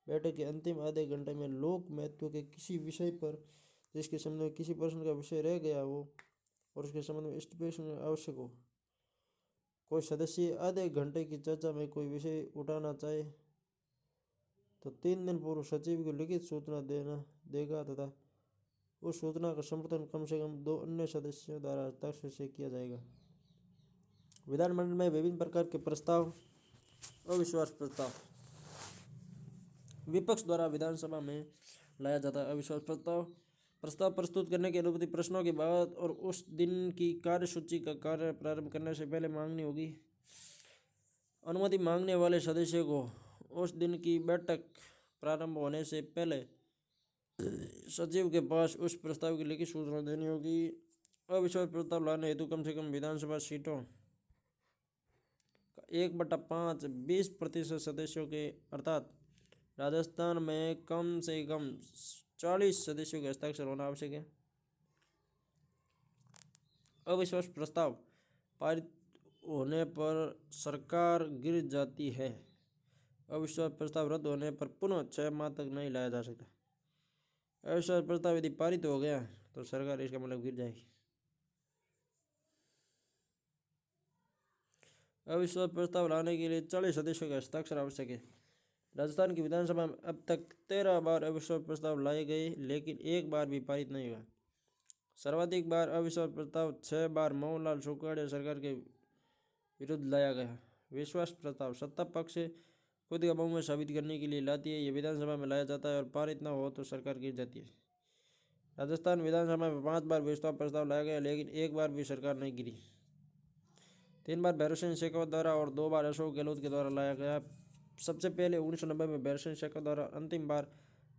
बैठक के अंतिम आधे घंटे में लोक महत्व के किसी विषय पर, जिसके संबंध में किसी प्रश्न का विषय रह गया हो और उसके संबंध में स्पष्टीकरण आवश्यक हो, कोई सदस्य आधे घंटे की चर्चा में कोई विषय उठाना चाहे तो 3 दिन पूर्व सचिव को लिखित सूचना देगा तथा उस सूचना का समर्थन कम से कम 2 अन्य सदस्यों द्वारा हस्ताक्षर से किया जाएगा। विधानमंडल में विभिन्न प्रकार के प्रस्ताव। अविश्वास प्रस्ताव, विपक्ष द्वारा विधानसभा में लाया जाता है अविश्वास प्रस्ताव। प्रस्ताव प्रस्तुत करने की अनुमति प्रश्नों के बाद और उस दिन की कार्यसूची का कार्य प्रारंभ करने से पहले मांगनी होगी। अनुमति मांगने वाले सदस्य को उस दिन की बैठक प्रारंभ होने से पहले सचिव के पास उस प्रस्ताव की लिखित सूचना देनी होगी। अविश्वास प्रस्ताव लाने हेतु कम से कम विधानसभा सीटों का 1/5 20% सदस्यों के अर्थात राजस्थान में कम से कम 40 सदस्यों के हस्ताक्षर होना आवश्यक है। अविश्वास प्रस्ताव पारित होने पर सरकार गिर जाती है। अविश्वास प्रस्ताव रद्द होने पर पुनः 6 माह तक नहीं लाया जा सकता। अविश्वास प्रस्ताव यदि पारित हो गया तो सरकार इसका मतलब गिर जाएगी। अविश्वास प्रस्ताव लाने के लिए 40 सदस्यों के हस्ताक्षर आवश्यक है। राजस्थान की विधानसभा में अब तक 13 बार अविश्वास प्रस्ताव लाए गए, लेकिन एक बार भी पारित नहीं हुआ। सर्वाधिक बार अविश्वास प्रस्ताव 6 बार मोहनलाल सुखाड़िया सरकार के विरुद्ध लाया गया। विश्वास प्रस्ताव सत्ता पक्ष खुद का बहुमत साबित करने के लिए लाती है। यह विधानसभा में लाया जाता है और पारित न हो तो सरकार गिर जाती है। राजस्थान विधानसभा में 5 बार विश्वास प्रस्ताव लाया गया, लेकिन एक बार भी सरकार नहीं गिरी। 3 बार भैरव सिंह शेखावत द्वारा और 2 बार अशोक गहलोत के द्वारा लाया गया। सबसे पहले 1990 में भैरव सिंह शेखावत द्वारा, अंतिम बार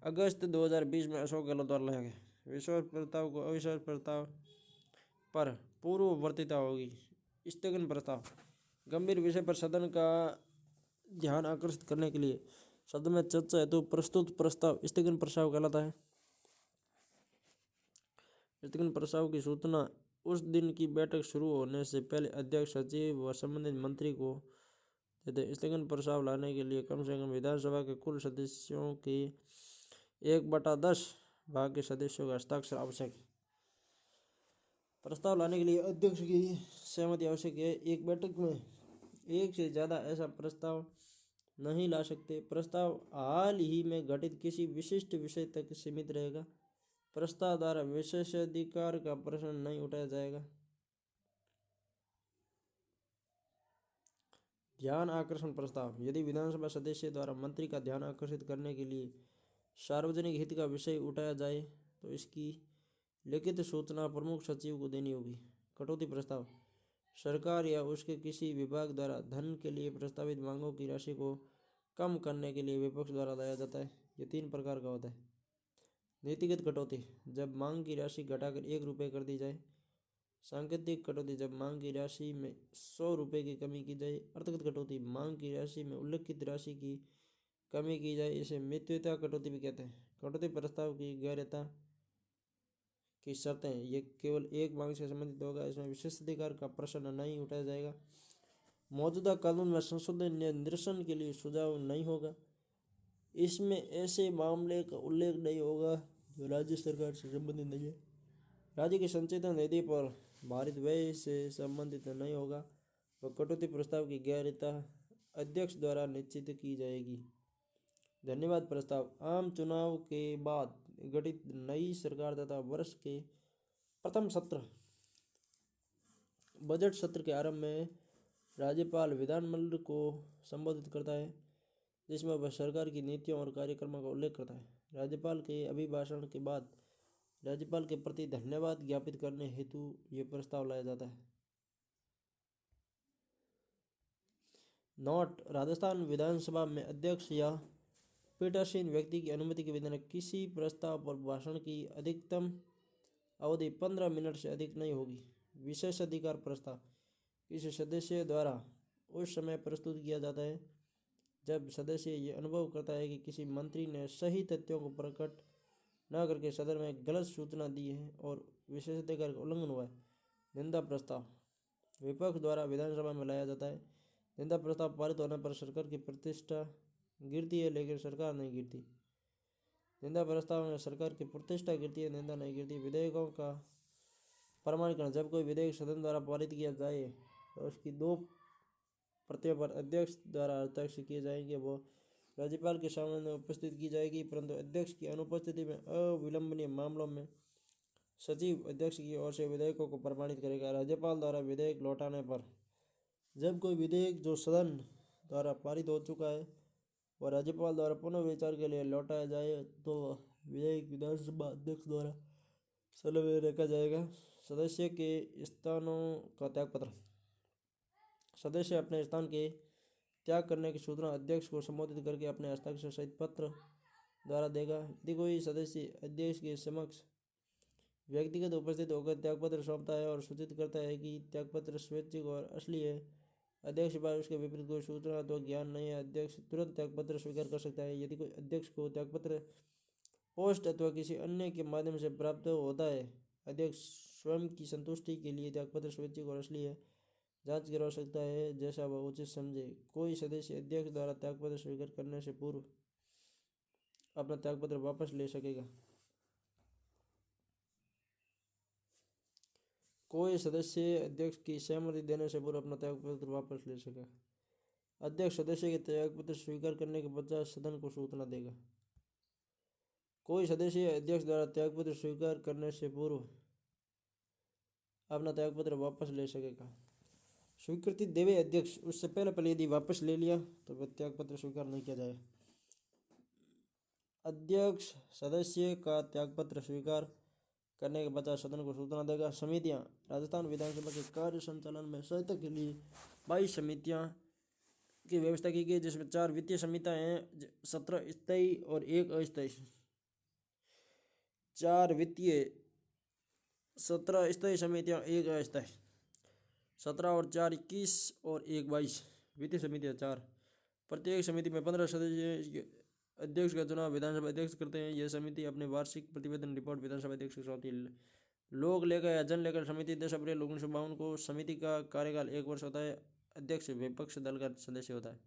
अगस्त 2020 में अशोक गहलोत द्वारा लाया गया। विश्वास प्रस्ताव को अविश्वास प्रस्ताव पर पूर्ववर्तीता होगी। स्थगन प्रस्ताव, गंभीर विषय पर सदन का ध्यान आकर्षित करने के लिए सदन में चर्चा हेतु प्रस्तुत प्रस्ताव स्थगन प्रस्ताव कहलाता है। स्थगन प्रस्ताव की सूचना उस दिन की बैठक शुरू होने से पहले अध्यक्ष, सचिव व संबंधित मंत्री को देते हैं। स्थगन प्रस्ताव लाने के लिए कम से कम विधानसभा के कुल सदस्यों के 1/10 भाग के सदस्यों का हस्ताक्षर आवश्यक है। प्रस्ताव लाने के लिए अध्यक्ष की सहमति आवश्यक है। एक बैठक में एक से ज़्यादा ऐसा प्रस्ताव नहीं ला सकते। प्रस्ताव हाल ही में घटित किसी विशिष्ट विषय तक सीमित रहेगा। प्रस्ताव द्वारा विशेषाधिकार का प्रश्न नहीं उठाया जाएगा। ध्यान आकर्षण प्रस्ताव। यदि विधानसभा सदस्य द्वारा मंत्री का ध्यान आकर्षित करने के लिए सार्वजनिक हित का विषय उठाया जाए तो इसकी लिखित सूचना प्रमुख सचिव को देनी होगी। कटौती प्रस्ताव। सरकार या उसके किसी विभाग द्वारा धन के लिए प्रस्तावित मांगों की राशि को कम करने के लिए विपक्ष द्वारा लाया जाता है। ये 3 प्रकार का होता है। नीतिगत कटौती। जब मांग की राशि घटाकर 1 रुपये कर दी जाए। सांकेतिक कटौती। जब मांग की राशि में 100 रुपये की कमी की जाए। अर्थगत कटौती। मांग की राशि में उल्लिखित राशि की कमी की जाए। इसे मितव्ययिता कटौती भी कहते हैं। कटौती प्रस्ताव की गैरता की शर्तें। ये केवल एक मांग से संबंधित होगा। इसमें विशेषाधिकार का प्रश्न नहीं उठाया जाएगा। मौजूदा कानून में संशोधन या निरसन के लिए सुझाव नहीं होगा। इसमें ऐसे मामले का उल्लेख नहीं होगा जो राज्य सरकार से संबंधित नहीं है। राज्य की संचित निधि पर भारित व्यय से संबंधित नहीं होगा। वह कटौती प्रस्ताव की गैरता अध्यक्ष द्वारा निश्चित की जाएगी। धन्यवाद प्रस्ताव। आम चुनाव के बाद गठित नई सरकार तथा वर्ष के प्रथम सत्र बजट सत्र के आरंभ में राज्यपाल विधानमंडल को संबोधित करता है, जिसमें वह सरकार की नीतियों और कार्यक्रमों का उल्लेख करता है। राज्यपाल के अभिभाषण के बाद राज्यपाल के प्रति धन्यवाद ज्ञापित करने हेतु ये प्रस्ताव लाया जाता है। नोट। राजस्थान विधानसभा में अध्यक्ष या पीठासीन व्यक्ति की अनुमति के बिना किसी प्रस्ताव पर भाषण की अधिकतम अवधि 15 मिनट से अधिक नहीं होगी। विशेषाधिकार प्रस्ताव किसी सदस्य द्वारा उस समय प्रस्तुत किया जाता है जब सदस्य ये अनुभव करता है कि किसी मंत्री ने सही तथ्यों को प्रकट न करके सदन में गलत सूचना दी है और विशेषाधिकार का उल्लंघन हुआ है। निंदा प्रस्ताव विपक्ष द्वारा विधानसभा में लाया जाता है। निंदा प्रस्ताव पारित होने पर सरकार की प्रतिष्ठा गिरती है, लेकिन सरकार नहीं गिरती। निंदा प्रस्ताव में सरकार की प्रतिष्ठा गिरती है, निंदा नहीं गिरती। विधेयकों का प्रमाणीकरण। जब कोई विधेयक सदन द्वारा पारित किया जाए तो उसकी 2 प्रतियों पर अध्यक्ष द्वारा हस्ताक्षर किए जाएंगे। वो राज्यपाल के सामने उपस्थित की जाएगी, परंतु अध्यक्ष की अनुपस्थिति में अविलंबनीय मामलों में सचिव अध्यक्ष की ओर से विधेयकों को प्रमाणित करेगा। राज्यपाल द्वारा विधेयक लौटाने पर जब कोई विधेयक जो सदन द्वारा पारित हो चुका है और राज्यपाल द्वारा पुनः विचार के लिए लौटाया जाए तो विधेयक विधानसभा अध्यक्ष द्वारा सदन में रखा जाएगा। सदस्य के स्थानों का त्यागपत्र। सदस्य अपने स्थान के त्याग करने की सूचना अध्यक्ष को संबोधित करके अपने हस्ताक्षर सहित पत्र द्वारा देगा। यदि कोई सदस्य अध्यक्ष के समक्ष व्यक्तिगत उपस्थित होकर त्यागपत्र सौंपता है और सूचित करता है कि त्यागपत्र स्वैच्छिक और असली है, अध्यक्ष के पास उसके विपरीत कोई सूचना अथवा ज्ञान नहीं है, अध्यक्ष तुरंत त्यागपत्र स्वीकार कर सकता है। यदि कोई अध्यक्ष को त्यागपत्र पोस्ट अथवा किसी अन्य के माध्यम से प्राप्त होता है, अध्यक्ष स्वयं की संतुष्टि के लिए त्यागपत्र स्वैच्छिक और असली है जांच करवा सकता है, जैसा वह उचित समझे। कोई सदस्य अध्यक्ष द्वारा त्यागपत्र स्वीकार करने से पूर्व अपना त्यागपत्र वापस ले सकेगा। कोई सदस्य अध्यक्ष की सहमति देने से पूर्व अपना त्यागपत्र वापस ले सकेगा। अध्यक्ष सदस्य के त्यागपत्र स्वीकार करने के पश्चात सदन को सूचना देगा। कोई सदस्य अध्यक्ष द्वारा त्यागपत्र स्वीकार करने से पूर्व अपना त्यागपत्र वापस ले सकेगा। स्वीकृति देवे अध्यक्ष, उससे पहले यदि वापस ले लिया तो वह त्यागपत्र स्वीकार नहीं किया जाएगा। अध्यक्ष सदस्य का त्यागपत्र स्वीकार करने के पश्चात सदन को सूचना देगा। समितियां। राजस्थान विधानसभा के कार्य संचालन में सहायता के लिए 22 समितियां की व्यवस्था की गई, जिसमें 4 वित्तीय समितियां हैं, 17 स्थायी और 1 अस्थायी। 4 वित्तीय, 17 स्थायी समितियां, 1 अस्थायी। 17 और 4 21 और 1 22 वित्तीय समितियां 4। प्रत्येक समिति में 15 सदस्य अध्यक्ष का चुनाव विधानसभा अध्यक्ष करते हैं। यह समिति अपने वार्षिक प्रतिवेदन रिपोर्ट विधानसभा अध्यक्ष को सौंपती है। लोक लेखा या जन लेखा समिति 10 अप्रैल 1952 को। समिति का कार्यकाल 1 वर्ष होता है। अध्यक्ष विपक्ष दल का सदस्य होता है।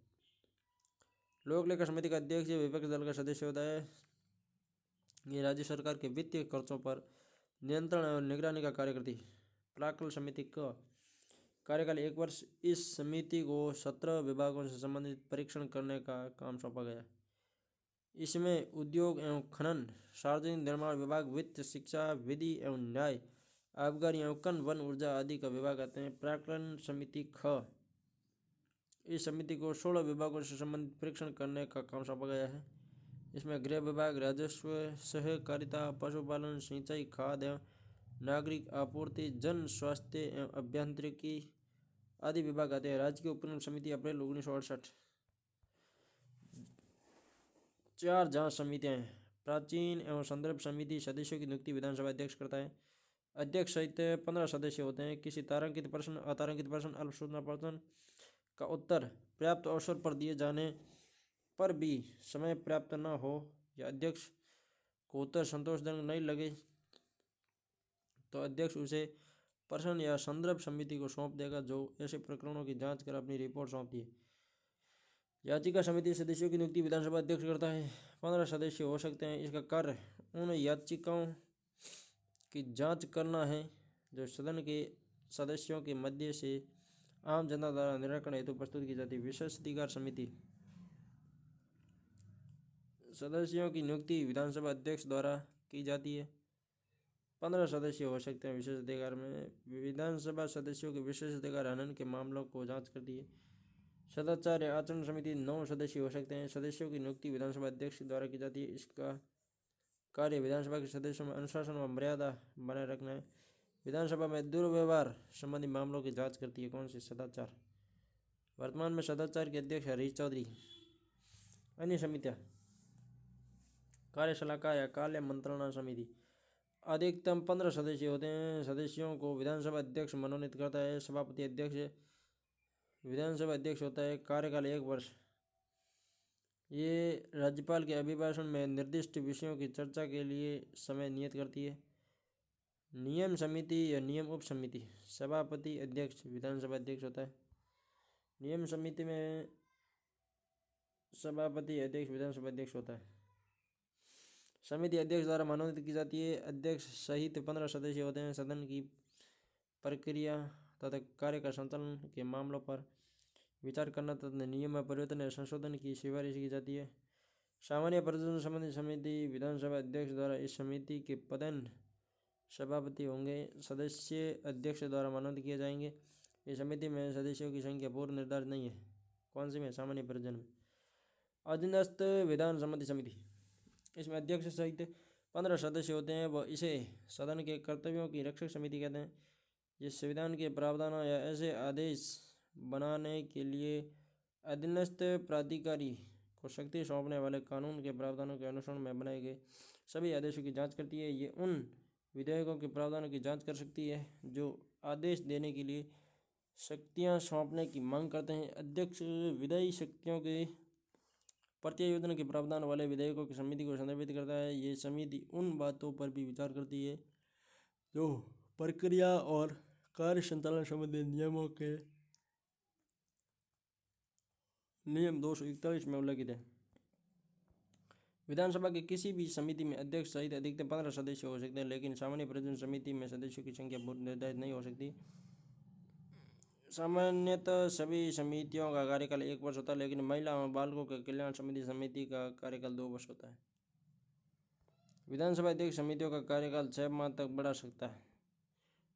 लोक लेखा समिति का अध्यक्ष विपक्ष दल का सदस्य होता है। ये राज्य सरकार के वित्तीय खर्चों पर नियंत्रण और निगरानी का कार्य करती है। प्राक्कलन समिति का कार्यकाल 1 वर्ष। इस समिति को 17 विभागों से संबंधित परीक्षण करने का काम सौंपा गया। इसमें उद्योग एवं खनन, सार्वजनिक निर्माण विभाग, वित्त, शिक्षा, विधि एवं न्याय, आबकारी एवं वन, ऊर्जा आदि का विभाग आते हैं। प्राक्कलन समिति ख इस समिति को 16 विभागों से संबंधित परीक्षण करने का काम सौंपा गया है। इसमें गृह विभाग, राजस्व, सहकारिता, पशुपालन, सिंचाई, खाद्य एवं नागरिक आपूर्ति, जन स्वास्थ्य एवं अभियांत्रिकी आदि विभाग आते हैं। राज्य की उपक्रम समिति अप्रैल 1968। 4 जांच समितियां हैं। प्राचीन एवं संदर्भ समिति सदस्यों की नियुक्ति विधानसभा अध्यक्ष करता है। अध्यक्ष सहित 15 सदस्य होते हैं। किसी तारांकित प्रश्न, अतारांकित प्रश्न, अल्प सूचना प्रश्न का उत्तर पर्याप्त अवसर पर दिए जाने पर भी समय पर्याप्त न हो या अध्यक्ष को उत्तर संतोषजनक नहीं लगे तो अध्यक्ष उसे प्रश्न या संदर्भ समिति को सौंप देगा, जो ऐसे प्रकरणों की जांच कर अपनी रिपोर्ट सौंपती है। याचिका समिति सदस्यों की नियुक्ति विधानसभा अध्यक्ष करता है। 15 सदस्य हो सकते हैं। इसका कार्य उन याचिकाओं की जांच करना है जो सदन के सदस्यों के मध्य से आम जनता द्वारा निराकरण हेतु प्रस्तुत की जाती है। विशेषाधिकार समिति सदस्यों की नियुक्ति विधानसभा अध्यक्ष द्वारा की जाती है। 15 सदस्य हो सकते हैं। विशेषाधिकार में विधानसभा सदस्यों के विशेषाधिकार हनन के मामलों को जांच करती है। सदाचार या आचरण समिति 9 सदस्य हो सकते हैं। सदस्यों की नियुक्ति विधानसभा अध्यक्ष द्वारा की जाती है। इसका कार्य विधानसभा के सदस्यों में अनुशासन व मर्यादा बनाए रखना है। विधानसभा में दुर्व्यवहार संबंधी मामलों की जांच करती है। कौन सी? सदाचार। वर्तमान में सदाचार के अध्यक्ष हरीश चौधरी। अन्य समितियां कार्य सलाहकार या कार्य मंत्रणा समिति अधिकतम 15 सदस्य होते हैं। सदस्यों को विधानसभा अध्यक्ष मनोनीत करता है। सभापति अध्यक्ष विधानसभा अध्यक्ष होता है। कार्यकाल 1 वर्ष। ये राज्यपाल के अभिभाषण में निर्दिष्ट विषयों की चर्चा के लिए समय नियत करती है। नियम समिति या नियम उप समिति सभापति अध्यक्ष विधानसभा अध्यक्ष होता है। नियम समिति में सभापति अध्यक्ष विधानसभा अध्यक्ष होता है। समिति अध्यक्ष द्वारा मनोनीत की जाती है। अध्यक्ष सहित 15 सदस्य होते हैं। सदन की प्रक्रिया तथा कार्य का संचालन के मामलों पर विचार करना तथा नियम में परिवर्तन या संशोधन की सिफारिश की जाती है। सामान्य प्रयोजन संबंधी समिति विधानसभा अध्यक्ष द्वारा इस समिति के पदेन सभापति होंगे। सदस्य अध्यक्ष द्वारा मनोनीत किए जाएंगे। इस समिति में सदस्यों की संख्या पूर्व निर्धारित नहीं है। कौन सी में? सामान्य प्रयोजन में। अधीनस्थ विधान सम्मति समिति इसमें अध्यक्ष सहित 15 सदस्य होते हैं। वह इसे सदन के कर्तव्यों की रक्षक समिति कहते हैं। ये संविधान के प्रावधानों या ऐसे आदेश बनाने के लिए अधीनस्थ प्राधिकारी को शक्ति सौंपने वाले कानून के प्रावधानों के अनुसरण में बनाए गए सभी आदेशों की जांच करती है। ये उन विधेयकों के प्रावधानों की जांच कर सकती है जो आदेश देने के लिए शक्तियां सौंपने की मांग करते हैं। अध्यक्ष विधायी शक्तियों के प्रत्यायोजन के प्रावधान वाले विधेयकों की समिति को संदर्भित करता है। ये समिति उन बातों पर भी विचार करती है जो प्रक्रिया और कार्य संचालन संबंधी नियमों के नियम 241 में उल्लिखित है। विधानसभा की किसी भी समिति में अध्यक्ष सहित अधिकतम 15 सदस्य हो सकते हैं, लेकिन सामान्य प्रयोजन समिति में सदस्यों की संख्या पूर्व निर्धारित नहीं हो सकती। सामान्यतः सभी समितियों का कार्यकाल 1 वर्ष होता है, लेकिन महिला एवं बालकों के कल्याण समिति का कार्यकाल 2 वर्ष होता है। विधानसभा अध्यक्ष समितियों का कार्यकाल 6 माह तक बढ़ा सकता है।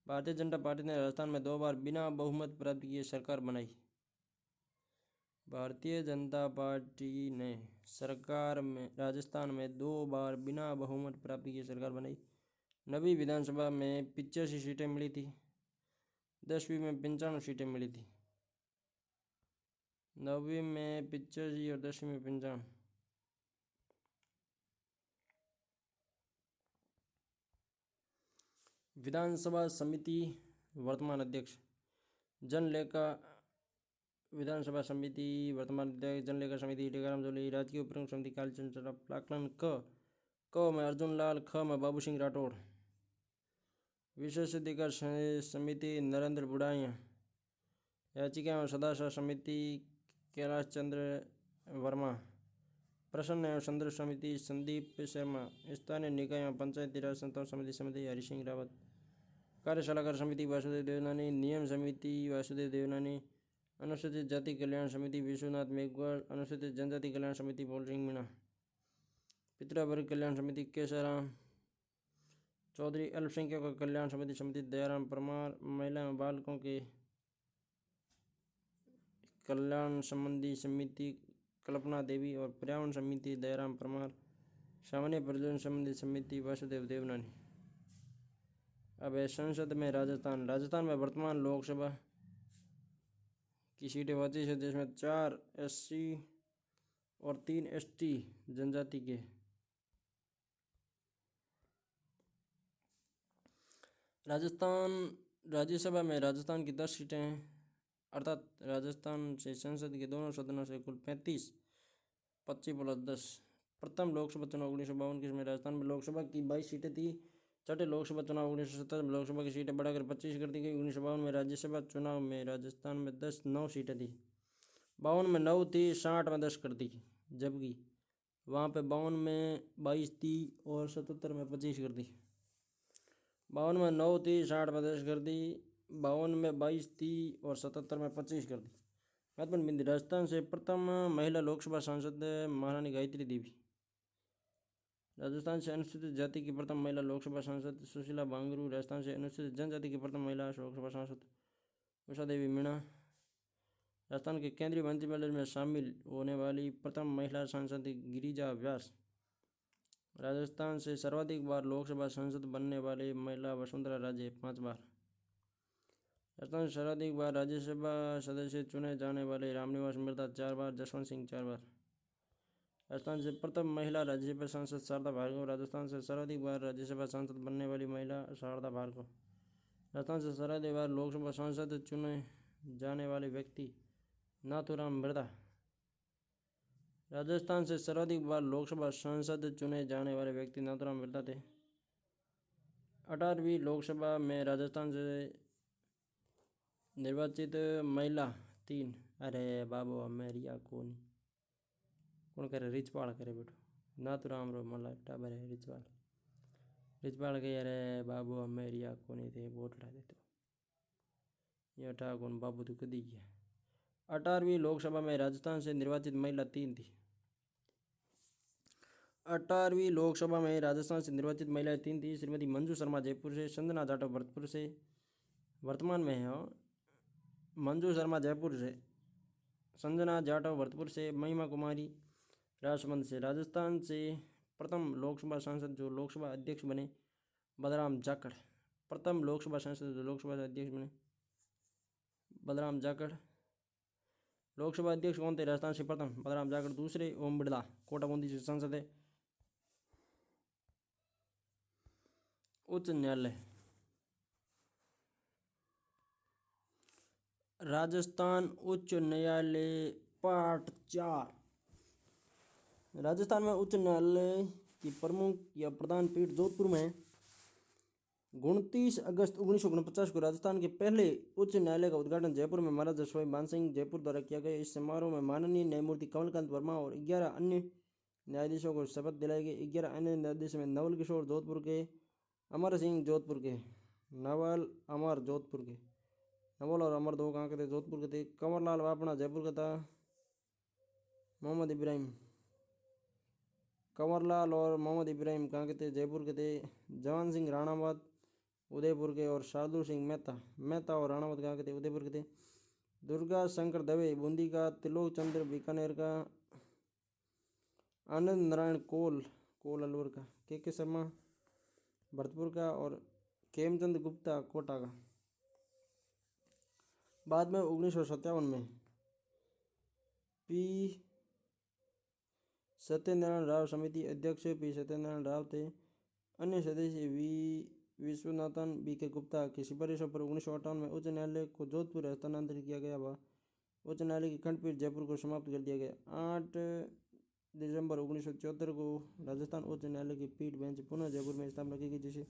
भारतीय जनता पार्टी ने राजस्थान में 2 बार बिना बहुमत प्राप्त किए सरकार बनाई। भारतीय जनता पार्टी ने सरकार में राजस्थान में 2 बार बिना बहुमत प्राप्त किए सरकार बनाई। 9वीं विधानसभा में 85 सीटें मिली थी। 10वीं में 95 सीटें मिली थी। 9वीं में 85 और 10वीं में 95। विधानसभा समिति वर्तमान अध्यक्ष जनलेखा विधानसभा समिति वर्तमान अध्यक्ष जनलेखा समिति टीकाराम जूली। राजकीय उपक्रम समिति कालीचंद चड्ढा। प्राक्कलन क में अर्जुन लाल, ख में बाबू सिंह राठौड़। विशेषाधिकार समिति नरेंद्र बुढ़ाइया। याचिका एवं सदाचार समिति कैलाश चंद्र वर्मा। प्रसन्न एवं संदर्भ समिति संदीप शर्मा। स्थानीय निकाय एवं पंचायती राज संस्थाओं समिति समिति हरिसिंह रावत। कार्य सलाहकार समिति वासुदेव देवनानी। नियम समिति वासुदेव देवनानी। अनुसूचित जाति कल्याण समिति विश्वनाथ मेघवाल। अनुसूचित जनजाति कल्याण समिति बोल सिंह मीणा। पितरा वर्ग कल्याण समिति केसाराम चौधरी। अल्पसंख्यकों कल्याण समिति समिति दयाराम परमार। महिला एवं बालकों के कल्याण संबंधी समिति कल्पना देवी और पर्यावरण समिति दयाराम परमार। सामान्य प्रयोजन संबंधी समिति वासुदेव देवनानी। अब है संसद में राजस्थान में वर्तमान लोकसभा की सीटें 25 है, जिसमें 4 SC और 3 ST जनजाति के। राजस्थान राज्यसभा में राजस्थान की 10 सीटें हैं, अर्थात राजस्थान से संसद के दोनों सदनों से कुल 35, 25 + 10। प्रथम लोकसभा चुनाव 1952 जिसमें राजस्थान में लोकसभा की 22 सीटें थी। छठे लोकसभा चुनाव 1970 में लोकसभा की सीटें बढ़ाकर 25 कर दी गई। 1952 में राज्यसभा चुनाव में राजस्थान में 9 सीटें थी। 52 में 9 थी, 60 में 10 कर दी, जबकि वहाँ पे 52 में 22 थी और 77 में 25 कर दी। 52 में 9 थी, 60 में 10 कर दी, 52 में 22 थी और 77 में 25 कर दी। महत्वपूर्ण बिंदु। राजस्थान से प्रथम महिला लोकसभा सांसद महारानी गायत्री देवी। राजस्थान से अनुसूचित जाति की प्रथम महिला लोकसभा सांसद सुशीला बांगरू। राजस्थान से अनुसूचित जनजाति की प्रथम महिला लोकसभा सांसद उषा देवी मीणा। राजस्थान के केंद्रीय मंत्रिमंडल में शामिल होने वाली प्रथम महिला सांसद गिरिजा व्यास। राजस्थान से सर्वाधिक बार लोकसभा सांसद बनने वाली महिला वसुंधरा राजे 5 बार। राजस्थान से सर्वाधिक बार राज्यसभा सदस्य चुने जाने वाले रामनिवास मिर्धा 4 बार, जसवंत सिंह 4 बार। राजस्थान से प्रथम महिला राज्यसभा सांसद शारदा भार्गव। राजस्थान से सर्वाधिक बार राज्यसभा सांसद बनने वाली महिला शारदा भार्गव। राजस्थान से सर्वाधिक बार लोकसभा सांसद चुने जाने वाले व्यक्ति नाथूराम मिर्धा। राजस्थान से सर्वाधिक बार लोकसभा सांसद चुने जाने वाले व्यक्ति नाथूराम मिर्धा थे। 18वीं लोकसभा में राजस्थान से निर्वाचित महिला 3। अरे बाबू मेरिया कौन करे रिचपाल करे बेटो नाथूराम रो मला टाबर है रिचपाल के अरे बाबू मेरिया कौन थे वोट ला देते ये ठा कौन बाबू तो कदी गया। 18वीं लोकसभा में राजस्थान से निर्वाचित महिला 3 थी। 18वीं लोकसभा में राजस्थान से निर्वाचित महिलाएं 3 थी। श्रीमती मंजू शर्मा जयपुर से, संजना जाटव भरतपुर से, वर्तमान में है मंजू शर्मा जयपुर से, संजना जाटव भरतपुर से, महिमा कुमारी राजसमंद से। राजस्थान से प्रथम लोकसभा सांसद जो लोकसभा अध्यक्ष बने बलराम जाखड़। प्रथम लोकसभा सांसद जो लोकसभा अध्यक्ष बने बलराम जाखड़। लोकसभा अध्यक्ष कौन थे राजस्थान से प्रथम? बलराम जाखड़। दूसरे ओम बिड़ला कोटा बूंदी से सांसद है। उच्च न्यायालय राजस्थान उच्च न्यायालय पार्ट 4। राजस्थान में उच्च न्यायालय की प्रमुख या प्रधान पीठ जोधपुर में है। 29 अगस्त 1949 को राजस्थान के पहले उच्च न्यायालय का उद्घाटन जयपुर में महाराजा सवाई मानसिंह जयपुर द्वारा किया गया। इस समारोह में माननीय न्यायमूर्ति कमलकांत वर्मा और 11 अन्य न्यायाधीशों को शपथ दिलाई गई। 11 अन्य न्यायाधीशों में नवल किशोर जोधपुर के, अमर सिंह जोधपुर के, नवल अमर जोधपुर के, नवल और अमर 2 कहाँ के थे? जोधपुर के थे। कंवरलाल बापना जयपुर का था। मोहम्मद इब्राहिम, कंवरलाल और मोहम्मद इब्राहिम कहाँ के थे? जयपुर के थे। जवान सिंह राणावत उदयपुर के और शार्दुल सिंह मेहता और राणावत कहाँ के थे? उदयपुर के थे। दुर्गा शंकर दवे बूंदी का, त्रिलोक चंद्र बीकानेर का, आनंद नारायण कोल अलवर का, के शर्मा भरतपुर का और खेमचंद गुप्ता कोटा का। बाद में 1957 में पी सत्यनारायण राव समिति अध्यक्ष पी सत्यनारायण राव थे। अन्य सदस्य विश्वनाथन BK गुप्ता की सिफारिशों पर 1958 में उच्च न्यायालय को जोधपुर हस्तांतरित किया गया। वह उच्च न्यायालय की खंडपीठ जयपुर को समाप्त कर दिया गया। 8 दिसंबर 1974 को राजस्थान उच्च न्यायालय की पीठ बेंच पुनः जयपुर में स्थापना की गई, जिसे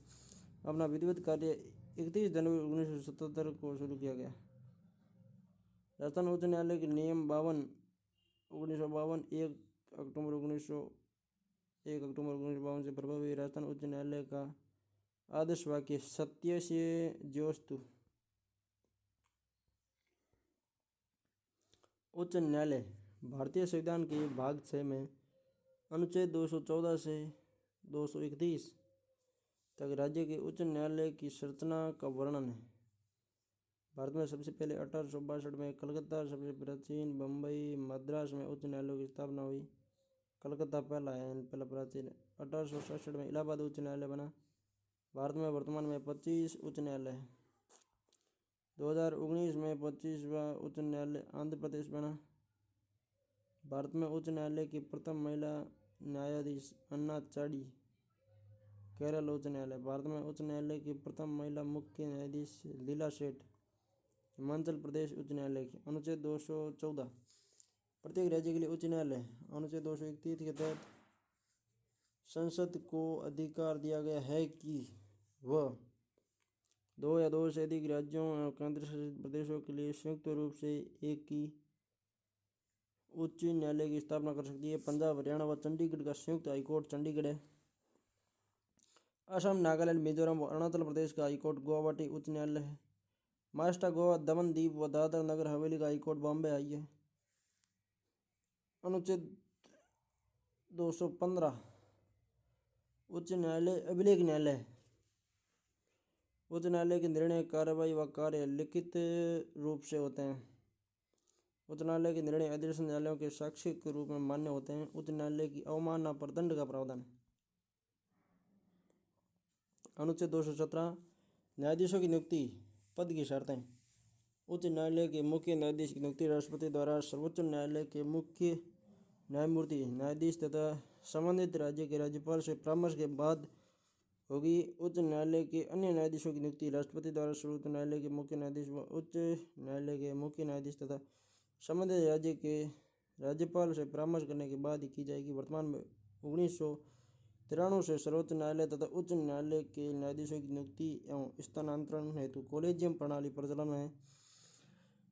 अपना विधिवत कार्य 31 जनवरी 1977 को शुरू किया गया। राजस्थान उच्च न्यायालय के नियम 52 1952 1 अक्टूबर 1952 से प्रभावी। राजस्थान उच्च न्यायालय का आदर्श वाक्य सत्य से ज्योस्तु। उच्च न्यायालय भारतीय संविधान के भाग 6 में अनुच्छेद 214 से 231 तक राज्य के उच्च न्यायालय की संरचना का वर्णन है। भारत में सबसे पहले 1862 में कलकत्ता, सबसे प्राचीन बम्बई, मद्रास में उच्च न्यायालयों की स्थापना हुई। कलकत्ता पहला है, पहला प्राचीन है। 1867 में इलाहाबाद उच्च न्यायालय बना। भारत में वर्तमान में 25 उच्च न्यायालय है। 2019 में 25वां उच्च न्यायालय आंध्र प्रदेश बना। भारत में उच्च न्यायालय की प्रथम महिला न्यायाधीश अन्ना चाडी, केरल उच्च न्यायालय। भारत में उच्च न्यायालय की प्रथम महिला मुख्य न्यायाधीश लीला सेठ, हिमाचल प्रदेश उच्च न्यायालय की। अनुच्छेद 214 प्रत्येक राज्य के लिए उच्च न्यायालय। अनुच्छेद 231 के तहत संसद को अधिकार दिया गया है कि वह 2 या 2 से अधिक राज्यों और केंद्र शासित प्रदेशों के लिए संयुक्त रूप से एक ही उच्च न्यायालय की स्थापना कर सकती है। पंजाब, हरियाणा व चंडीगढ़ का संयुक्त हाईकोर्ट चंडीगढ़ है। असम, नागालैंड, मिजोरम व अरुणाचल प्रदेश का हाईकोर्ट गुवाहाटी उच्च न्यायालय है। महाराष्ट्र, गोवा, दमन दीव व दादरा नगर हवेली का हाईकोर्ट बॉम्बे हाई है। अनुच्छेद 215 उच्च न्यायालय अभिलेख न्यायालय। उच्च न्यायालय के निर्णय, कार्रवाई व कार्य लिखित रूप से होते हैं। उच्च न्यायालय के निर्णय अधिवेशन न्यायालयों के साक्ष्य के रूप में मान्य होते हैं। उच्च न्यायालय की अवमानना पर दंड का प्रावधान है। अनुच्छेद 217 न्यायाधीशों की नियुक्ति, पद की शर्तें। उच्च न्यायालय के मुख्य न्यायाधीश की नियुक्ति राष्ट्रपति द्वारा सर्वोच्च न्यायालय के मुख्य न्यायमूर्ति, न्यायाधीश तथा संबंधित राज्य के राज्यपाल से परामर्श के बाद होगी। उच्च न्यायालय के अन्य न्यायाधीशों की नियुक्ति राष्ट्रपति द्वारा सर्वोच्च न्यायालय के मुख्य न्यायाधीश व उच्च न्यायालय के मुख्य न्यायाधीश तथा संबंधित राज्य के राज्यपाल से परामर्श करने के बाद ही की जाएगी। वर्तमान में 1993 से सर्वोच्च न्यायालय तथा उच्च न्यायालय के न्यायाधीशों की नियुक्ति एवं स्थानांतरण हेतु कॉलेजियम प्रणाली प्रचलन में है,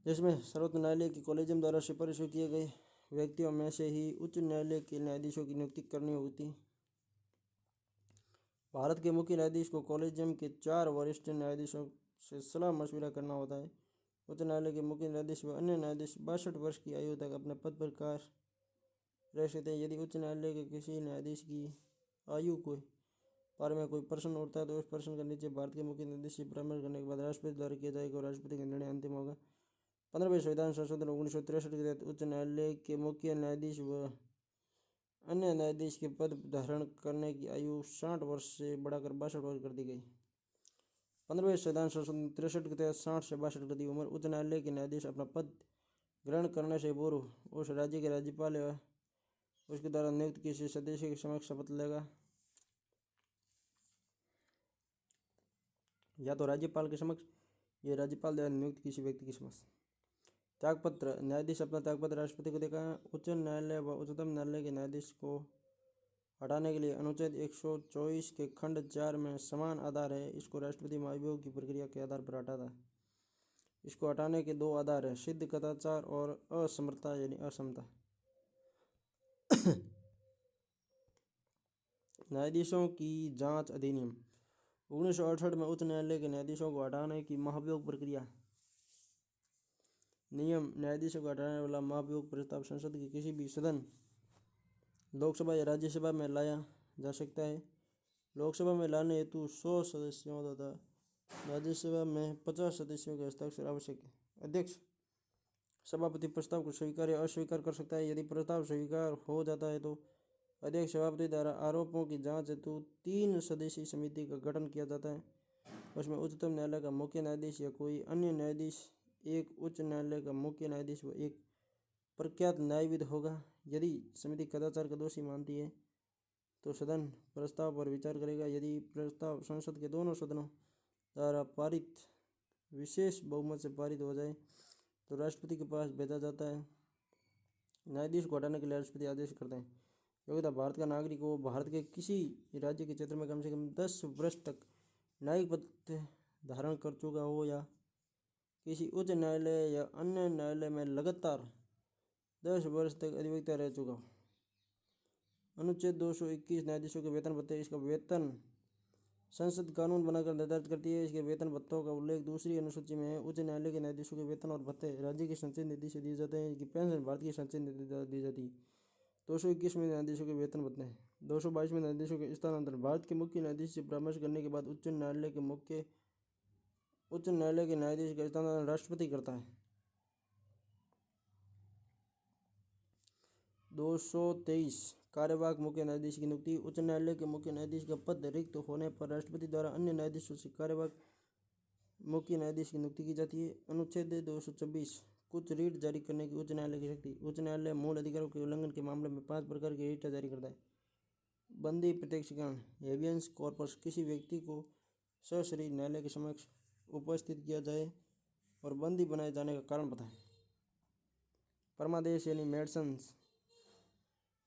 जिसमें सर्वोच्च न्यायालय की कॉलेजियम द्वारा सिफारिश किए गए व्यक्तियों में से ही उच्च न्यायालय के न्यायाधीशों की नियुक्ति करनी होती। भारत के मुख्य न्यायाधीश को कॉलेजियम के 4 वरिष्ठ न्यायाधीशों से सलाह मशविरा करना होता है। उच्च न्यायालय के मुख्य न्यायाधीश व अन्य न्यायाधीश 62 वर्ष की आयु तक अपने पद पर कार्य रह सकते हैं। यदि उच्च न्यायालय के किसी न्यायाधीश की आयु को बारे में कोई प्रश्न उठता है तो उस प्रश्न का नीचे भारत के मुख्य न्यायाधीश से परामर्श करने के बाद राष्ट्रपति द्वारा किया जाएगा और राष्ट्रपति का निर्णय अंतिम होगा। 15वें संविधान संशोधन 1963 के तहत उच्च न्यायालय के मुख्य न्यायाधीश व अन्य न्यायाधीश के पद धारण करने की आयु 60 वर्ष से बढ़ाकर 62 वर्ष कर दी गई। 15वें संविधान संशोधन 63 के तहत 60 से 62 कर दी उम्र। उच्च न्यायालय के न्यायाधीश अपना पद ग्रहण करने से पूर्व उस राज्य के राज्यपाल या उसके द्वारा नियुक्त किसी सदस्य के समक्ष शपथ लेगा, या तो राज्यपाल के समक्ष या राज्यपाल द्वारा नियुक्त किसी व्यक्ति के समक्ष। त्यागपत्र, न्यायाधीश अपना त्यागपत्र राष्ट्रपति को देगा। उच्च न्यायालय व उच्चतम न्यायालय के न्यायाधीश को हटाने के लिए अनुच्छेद 124 के खंड 4 में समान आधार है। इसको राष्ट्रपति महाभियोग की प्रक्रिया के आधार पर हटाता है। इसको हटाने के 2 आधार है, सिद्ध कदाचार और असमर्थता यानी असमता। न्यायाधीशों की जांच अधिनियम 1968 में उच्च न्यायालय के न्यायाधीशों को हटाने की महाभियोग प्रक्रिया। नियम, न्यायाधीशों को हटाने वाला महाभियोग प्रस्ताव संसद के किसी भी सदन, लोकसभा या राज्यसभा में लाया जा सकता है। लोकसभा में लाने हेतु 100 सदस्यों तथा राज्यसभा में 50 सदस्यों के हस्ताक्षर आवश्यक है। अध्यक्ष सभापति प्रस्ताव को स्वीकार या अस्वीकार कर सकता है। यदि प्रस्ताव स्वीकार हो जाता है तो अध्यक्ष सभापति द्वारा आरोपों की जांच हेतु 3 सदस्यीय समिति का गठन किया जाता है। उसमें उच्चतम न्यायालय का मुख्य न्यायाधीश या कोई अन्य न्यायाधीश, एक उच्च न्यायालय का मुख्य न्यायाधीश व एक प्रख्यात न्यायविद होगा। यदि समिति कदाचार का दोषी मानती है तो सदन प्रस्ताव पर विचार करेगा। यदि प्रस्ताव संसद के दोनों सदनों द्वारा पारित विशेष बहुमत से पारित हो जाए तो राष्ट्रपति के पास भेजा जाता है। न्यायाधीश को हटाने के लिए राष्ट्रपति आदेश करते हैं। योग्यता, भारत का नागरिक हो, भारत के किसी राज्य के क्षेत्र में कम से कम 10 वर्ष तक न्यायिक पद धारण कर चुका हो या किसी उच्च न्यायालय या अन्य न्यायालय में लगातार 10 वर्ष तक अधिवक्ता रह चुका हो। अनुच्छेद 221 न्यायाधीशों के वेतन भत्ते। इसका वेतन संसद कानून बनाकर निर्धारित करती है। इसके वेतन भत्तों का उल्लेख दूसरी अनुसूची में है। उच्च न्यायालय के न्यायाधीशों के वेतन और भत्ते राज्य की संचित निधि से दिए जाते हैं। इनकी पेंशन भारत की संचित निधि द्वारा दी जाती है। 221 में न्यायाधीशों के वेतन भत्ते हैं। 222 में न्यायाधीशों के स्थानांतरण। भारत के मुख्य न्यायाधीश से परामर्श करने के बाद उच्च न्यायालय के न्यायाधीश का स्थानांतरण राष्ट्रपति करता है। 223 कार्यवाहक मुख्य न्यायाधीश की नियुक्ति। उच्च न्यायालय के मुख्य न्यायाधीश का पद रिक्त होने पर राष्ट्रपति द्वारा अन्य न्यायाधीशों से कार्यवाहक मुख्य न्यायाधीश की नियुक्ति की जाती है। अनुच्छेद 224 कुछ रीट जारी करने की उच्च न्यायालय की शक्ति। उच्च न्यायालय मूल अधिकारों के उल्लंघन के मामले में 5 प्रकार की रीट जारी करता है। बंदी प्रत्यक्षीकरण हेबियस कॉर्पस, किसी व्यक्ति को सशरीर न्यायालय के समक्ष उपस्थित किया जाए और बंदी बनाए जाने का कारण बताएं। परमादेश यानी मेडिसन्स।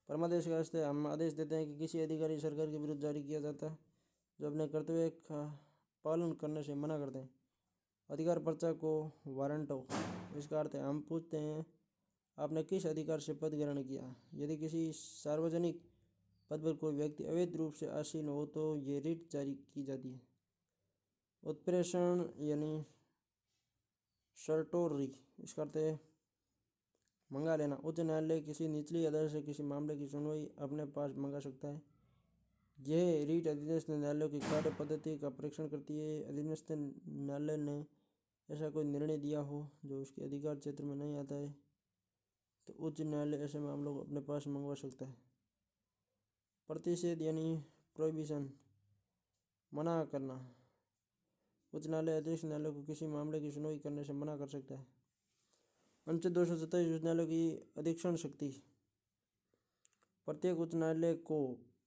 परमादेश का अर्थ है हम आदेश देते हैं कि किसी अधिकारी सरकार के विरुद्ध जारी किया जाता है जो अपने कर्तव्य का पालन करने से मना करते हैं। अधिकार पर्चा को वारंटो। इसका अर्थ है हम पूछते हैं आपने किस अधिकार से पद ग्रहण किया। यदि किसी सार्वजनिक पद पर कोई व्यक्ति अवैध रूप से आसीन हो तो ये रिट जारी की जाती है। उत्प्रेषण यानी सर्टोरी। इसका अर्थ है मंगा लेना। उच्च न्यायालय किसी निचली अदालत से किसी मामले की सुनवाई अपने पास मंगा सकता है। यह रीट अधीनस्थ न्यायालयों की कार्य पद्धति का परीक्षण करती है। अधीनस्थ न्यायालय ने ऐसा कोई निर्णय दिया हो जो उसके अधिकार क्षेत्र में नहीं आता है तो उच्च न्यायालय ऐसे मामलों को अपने पास मंगवा सकता है। प्रतिषेध यानी प्रोहिबिशन, मना करना। उच्च न्यायालय अधीनस्थ न्यायालय को किसी मामले की सुनवाई करने से मना कर सकता है। अनुच्छेद 227 उच्च न्यायालय की अधीक्षण शक्ति। प्रत्येक उच्च न्यायालय को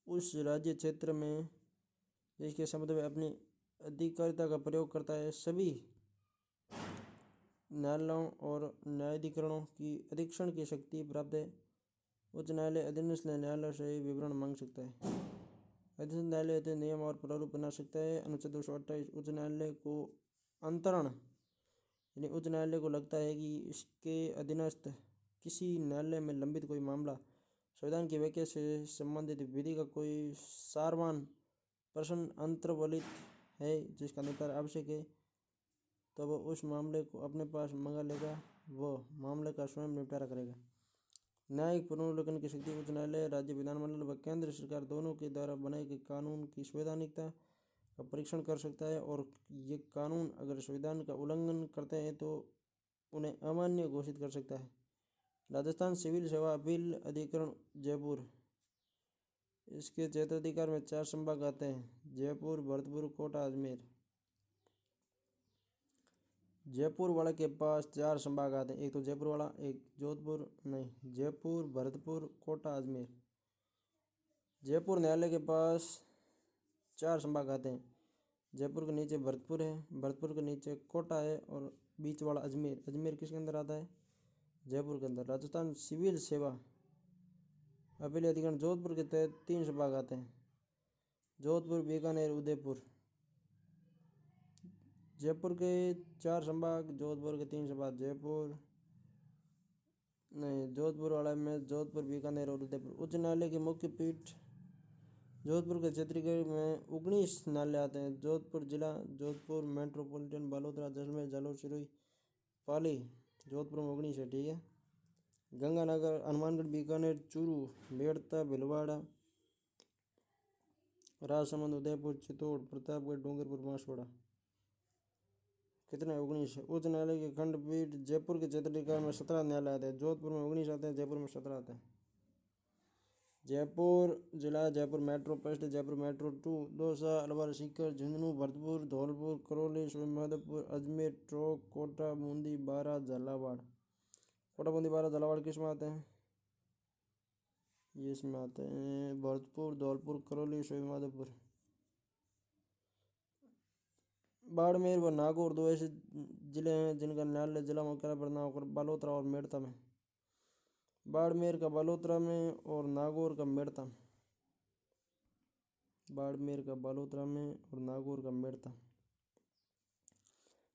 उस राज्य क्षेत्र में जिसके संबंध में अपनी अधिकारिता का प्रयोग करता है सभी न्यायालयों और न्यायाधिकरणों की अधीक्षण की शक्ति प्राप्त है। उच्च न्यायालय अधीनस्थ न्यायालय से विवरण मांग सकता है। अधीनस्थ न्यायालय नियम और प्रारूप बना सकता है। अनुच्छेद 228 उच्च न्यायालय को अंतरण यानी उच्च न्यायालय को लगता है कि इसके अधीनस्थ किसी न्यायालय में लंबित कोई मामला संविधान की व्याख्या से संबंधित विधि का कोई सारवान प्रश्न अंतर्वलित है जिसका निपटारा आवश्यक है तो वह उस मामले को अपने पास मंगा लेगा। वह मामले का स्वयं निपटारा करेगा। न्यायिक पुनर्विलोकन की शक्ति। उच्च न्यायालय राज्य विधानमंडल व केंद्र सरकार दोनों के द्वारा बनाए गए कानून की संवैधानिकता का परीक्षण कर सकता है और ये कानून अगर संविधान का उल्लंघन करते हैं तो उन्हें अमान्य घोषित कर सकता है। राजस्थान सिविल सेवा अपील अधिकरण जयपुर। इसके क्षेत्राधिकार में 4 संभाग आते हैं: जयपुर, भरतपुर, कोटा, अजमेर। जयपुर वाले के पास 4 संभाग आते हैं, एक तो जयपुर वाला, एक जयपुर, भरतपुर, कोटा, अजमेर। जयपुर न्यायालय के पास 4 संभाग आते हैं। जयपुर के नीचे भरतपुर है, भरतपुर के नीचे कोटा है और बीच वाला अजमेर। अजमेर किसके अंदर आता है? जयपुर के अंदर। राजस्थान सिविल सेवा अपील अधिकरण जोधपुर के तहत 3 संभाग आते हैं: जोधपुर, बीकानेर, उदयपुर। जयपुर के 4 संभाग, जोधपुर के 3 संभाग। जोधपुर वाला में जोधपुर, बीकानेर और उदयपुर। उच्च न्यायालय की मुख्य पीठ जोधपुर के क्षेत्रीय में 19 न्यायालय आते हैं: जोधपुर जिला, जोधपुर मेट्रोपॉलिटन, बालोतरा, जैसलमेर, जालौर, सिरोही, पाली। जोधपुर में 19 है, ठीक है। गंगानगर, हनुमानगढ़, बीकानेर, चूरू, मेड़ता, भीलवाड़ा, राजसमंद, उदयपुर, चित्तौड़, प्रतापगढ़, डूंगरपुर, बांसवाड़ा। कितने? 19 है। उच्च न्यायालय की खंडपीठ जयपुर के क्षेत्राधिकार में 17 न्यायालय आते हैं। जोधपुर में 19 आते हैं, जयपुर में 17 आते हैं। जयपुर जिला, Jaipur metro first, Jaipur metro 2, Dausa, Alwar, Sikar, Jhunjhunu, Bharatpur, Dholpur, Karauli, Shrimadhopur, Ajmer, Tonk, Kota, Bundi, Bara, Jhalawar. Kota, Bundi, Bara, Jhalawar किस में आते हैं? ये इसमें आते हैं भरतपुर, धौलपुर, करौली, श्रीमाधोपुर। बाड़मेर व नागौर 2 ऐसे जिले हैं जिनका न्यायालय जिला मुख्यालय पर ना होकर बालोतरा और मेड़ता में। बाड़मेर का बालोतरा में और नागौर का मेड़ता। बाड़मेर का बालोतरा में और नागौर का मेड़ता।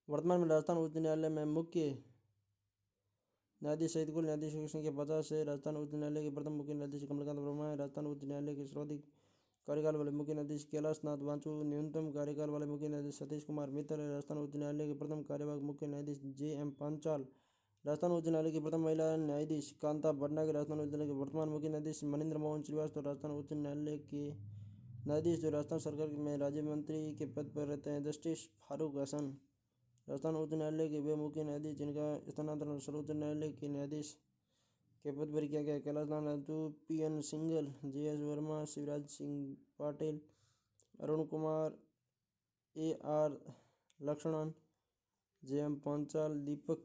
वर्तमान में राजस्थान उच्च न्यायालय में मुख्य न्यायाधीश सहित कुल न्यायाधीशों की संख्या 50 है। राजस्थान उच्च न्यायालय के प्रथम मुख्य न्यायाधीश कमलकांत वर्मा है। राजस्थान उच्च न्यायालय के सर्वाधिक कार्यकाल वाले मुख्य न्यायाधीश कैलाश नाथ बांचू। न्यूनतम कार्यकाल वाले मुख्य न्यायाधीश सतीश कुमार मित्तल है। राजस्थान उच्च न्यायालय के प्रथम कार्यवाहक मुख्य न्यायाधीश JM पांचाल। राजस्थान उच्च न्यायालय की प्रथम महिला न्यायाधीश कांता भटनागर। राजस्थान उच्च न्यायालय के वर्तमान मुख्य न्यायाधीश मनिंद्र मोहन श्रीवास्तव। राजस्थान उच्च न्यायालय के न्यायाधीश जो राजस्थान सरकार में राज्य मंत्री के पद पर रहते हैं, जस्टिस फारूक हसन। राजस्थान उच्च न्यायालय के वे मुख्य न्यायाधीश जिनका स्थानांतरण सर्वोच्च न्यायालय के न्यायाधीश के पद पर किया गया: Kailash Nath Banchu, PN Singhal, JS Verma, Shivraj Singh Patil, Arun Kumar, AR Lakshmanan, JM Panchal, Deepak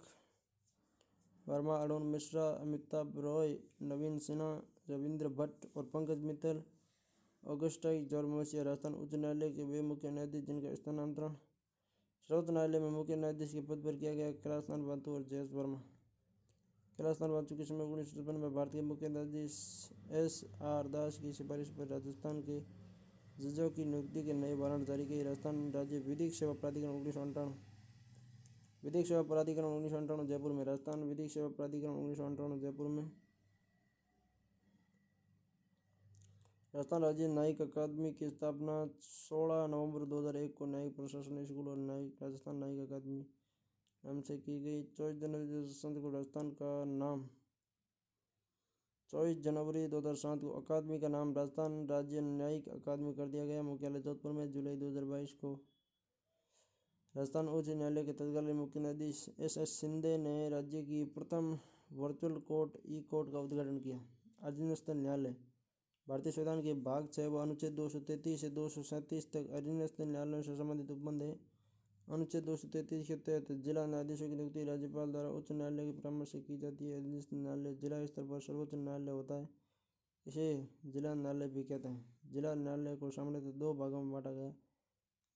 Verma, Arun Mishra, Amitabh Roy, नवीन सिन्हा, रविंद्र भट्ट और पंकज मित्तल। ऑगस्टाई जॉर्ज मवेशिया। राजस्थान उच्च न्यायालय के वे मुख्य न्यायाधीश जिनका स्थानांतरण सर्वोच्च न्यायालय में मुख्य न्यायाधीश के पद पर किया गया: कैलाश नाथ बांचू और JS वर्मा। कैलाश नाथ बांचू के समय 1953 में भारत के मुख्य न्यायाधीश SR दास की सिफारिश पर राजस्थान के जजों की नियुक्ति के नए वारंट जारी किए। राजस्थान राज्य विधिक सेवा प्राधिकरण 1998। विधिक सेवा प्राधिकरण 1998 जयपुर में। राजस्थान विधिक सेवा प्राधिकरण 1998 जयपुर में। राजस्थान राज्य न्यायिक अकादमी की स्थापना 16 नवंबर 2001 को न्यायिक प्रशासन स्कूल और न्यायिक राजस्थान न्यायिक अकादमी नाम से की गई। 24 जनवरी 2007 को राजस्थान का नाम 24 जनवरी 2007 को अकादमी का नाम राजस्थान राज्य न्यायिक अकादमी कर दिया गया। मुख्यालय जोधपुर में। जुलाई 2022 को राजस्थान उच्च न्यायालय के तत्कालीन मुख्य न्यायाधीश SS शिंदे ने राज्य की प्रथम वर्चुअल कोर्ट ई-कोर्ट का उद्घाटन किया। अधीन स्थल न्यायालय। भारतीय संविधान के भाग 6 व अनुच्छेद 233 से 237 तक अधीन स्थल न्यायालयों से संबंधित उपबंध है। अनुच्छेद 233 के तहत जिला न्यायाधीशों की नियुक्ति राज्यपाल द्वारा उच्च न्यायालय के परामर्श से की जाती है। अधीन स्थल न्यायालय जिला स्तर पर सर्वोच्च न्यायालय होता है, इसे जिला न्यायालय भी कहते हैं। जिला न्यायालय को सामान्यतः 2 भागों में बांटा गया: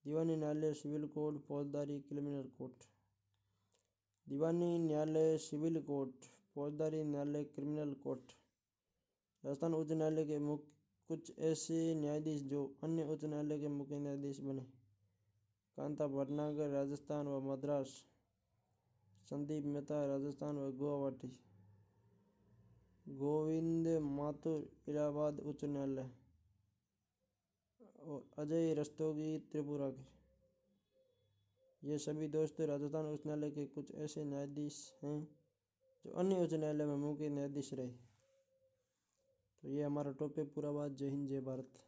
दीवानी न्यायालय, सिविल कोर्ट, फौजदारी, क्रिमिनल कोर्ट। दीवानी न्यायालय, सिविल कोर्ट, फौजदारी न्यायालय, क्रिमिनल कोर्ट। राजस्थान उच्च न्यायालय के कुछ ऐसे न्यायाधीश जो अन्य उच्च न्यायालय के मुख्य न्यायाधीश बने: कांता भटनागर राजस्थान व मद्रास, संदीप मेहता राजस्थान व गुवाहाटी, गोविंद माथुर इलाहाबाद उच्च न्यायालय और अजय रस्तोगी त्रिपुरा के। ये सभी दोस्त राजस्थान उच्च न्यायालय के कुछ ऐसे न्यायाधीश हैं जो अन्य उच्च न्यायालय में मुख्य न्यायाधीश रहे। तो ये हमारा टॉपिक पूरा हुआ। जय हिंद, जय भारत।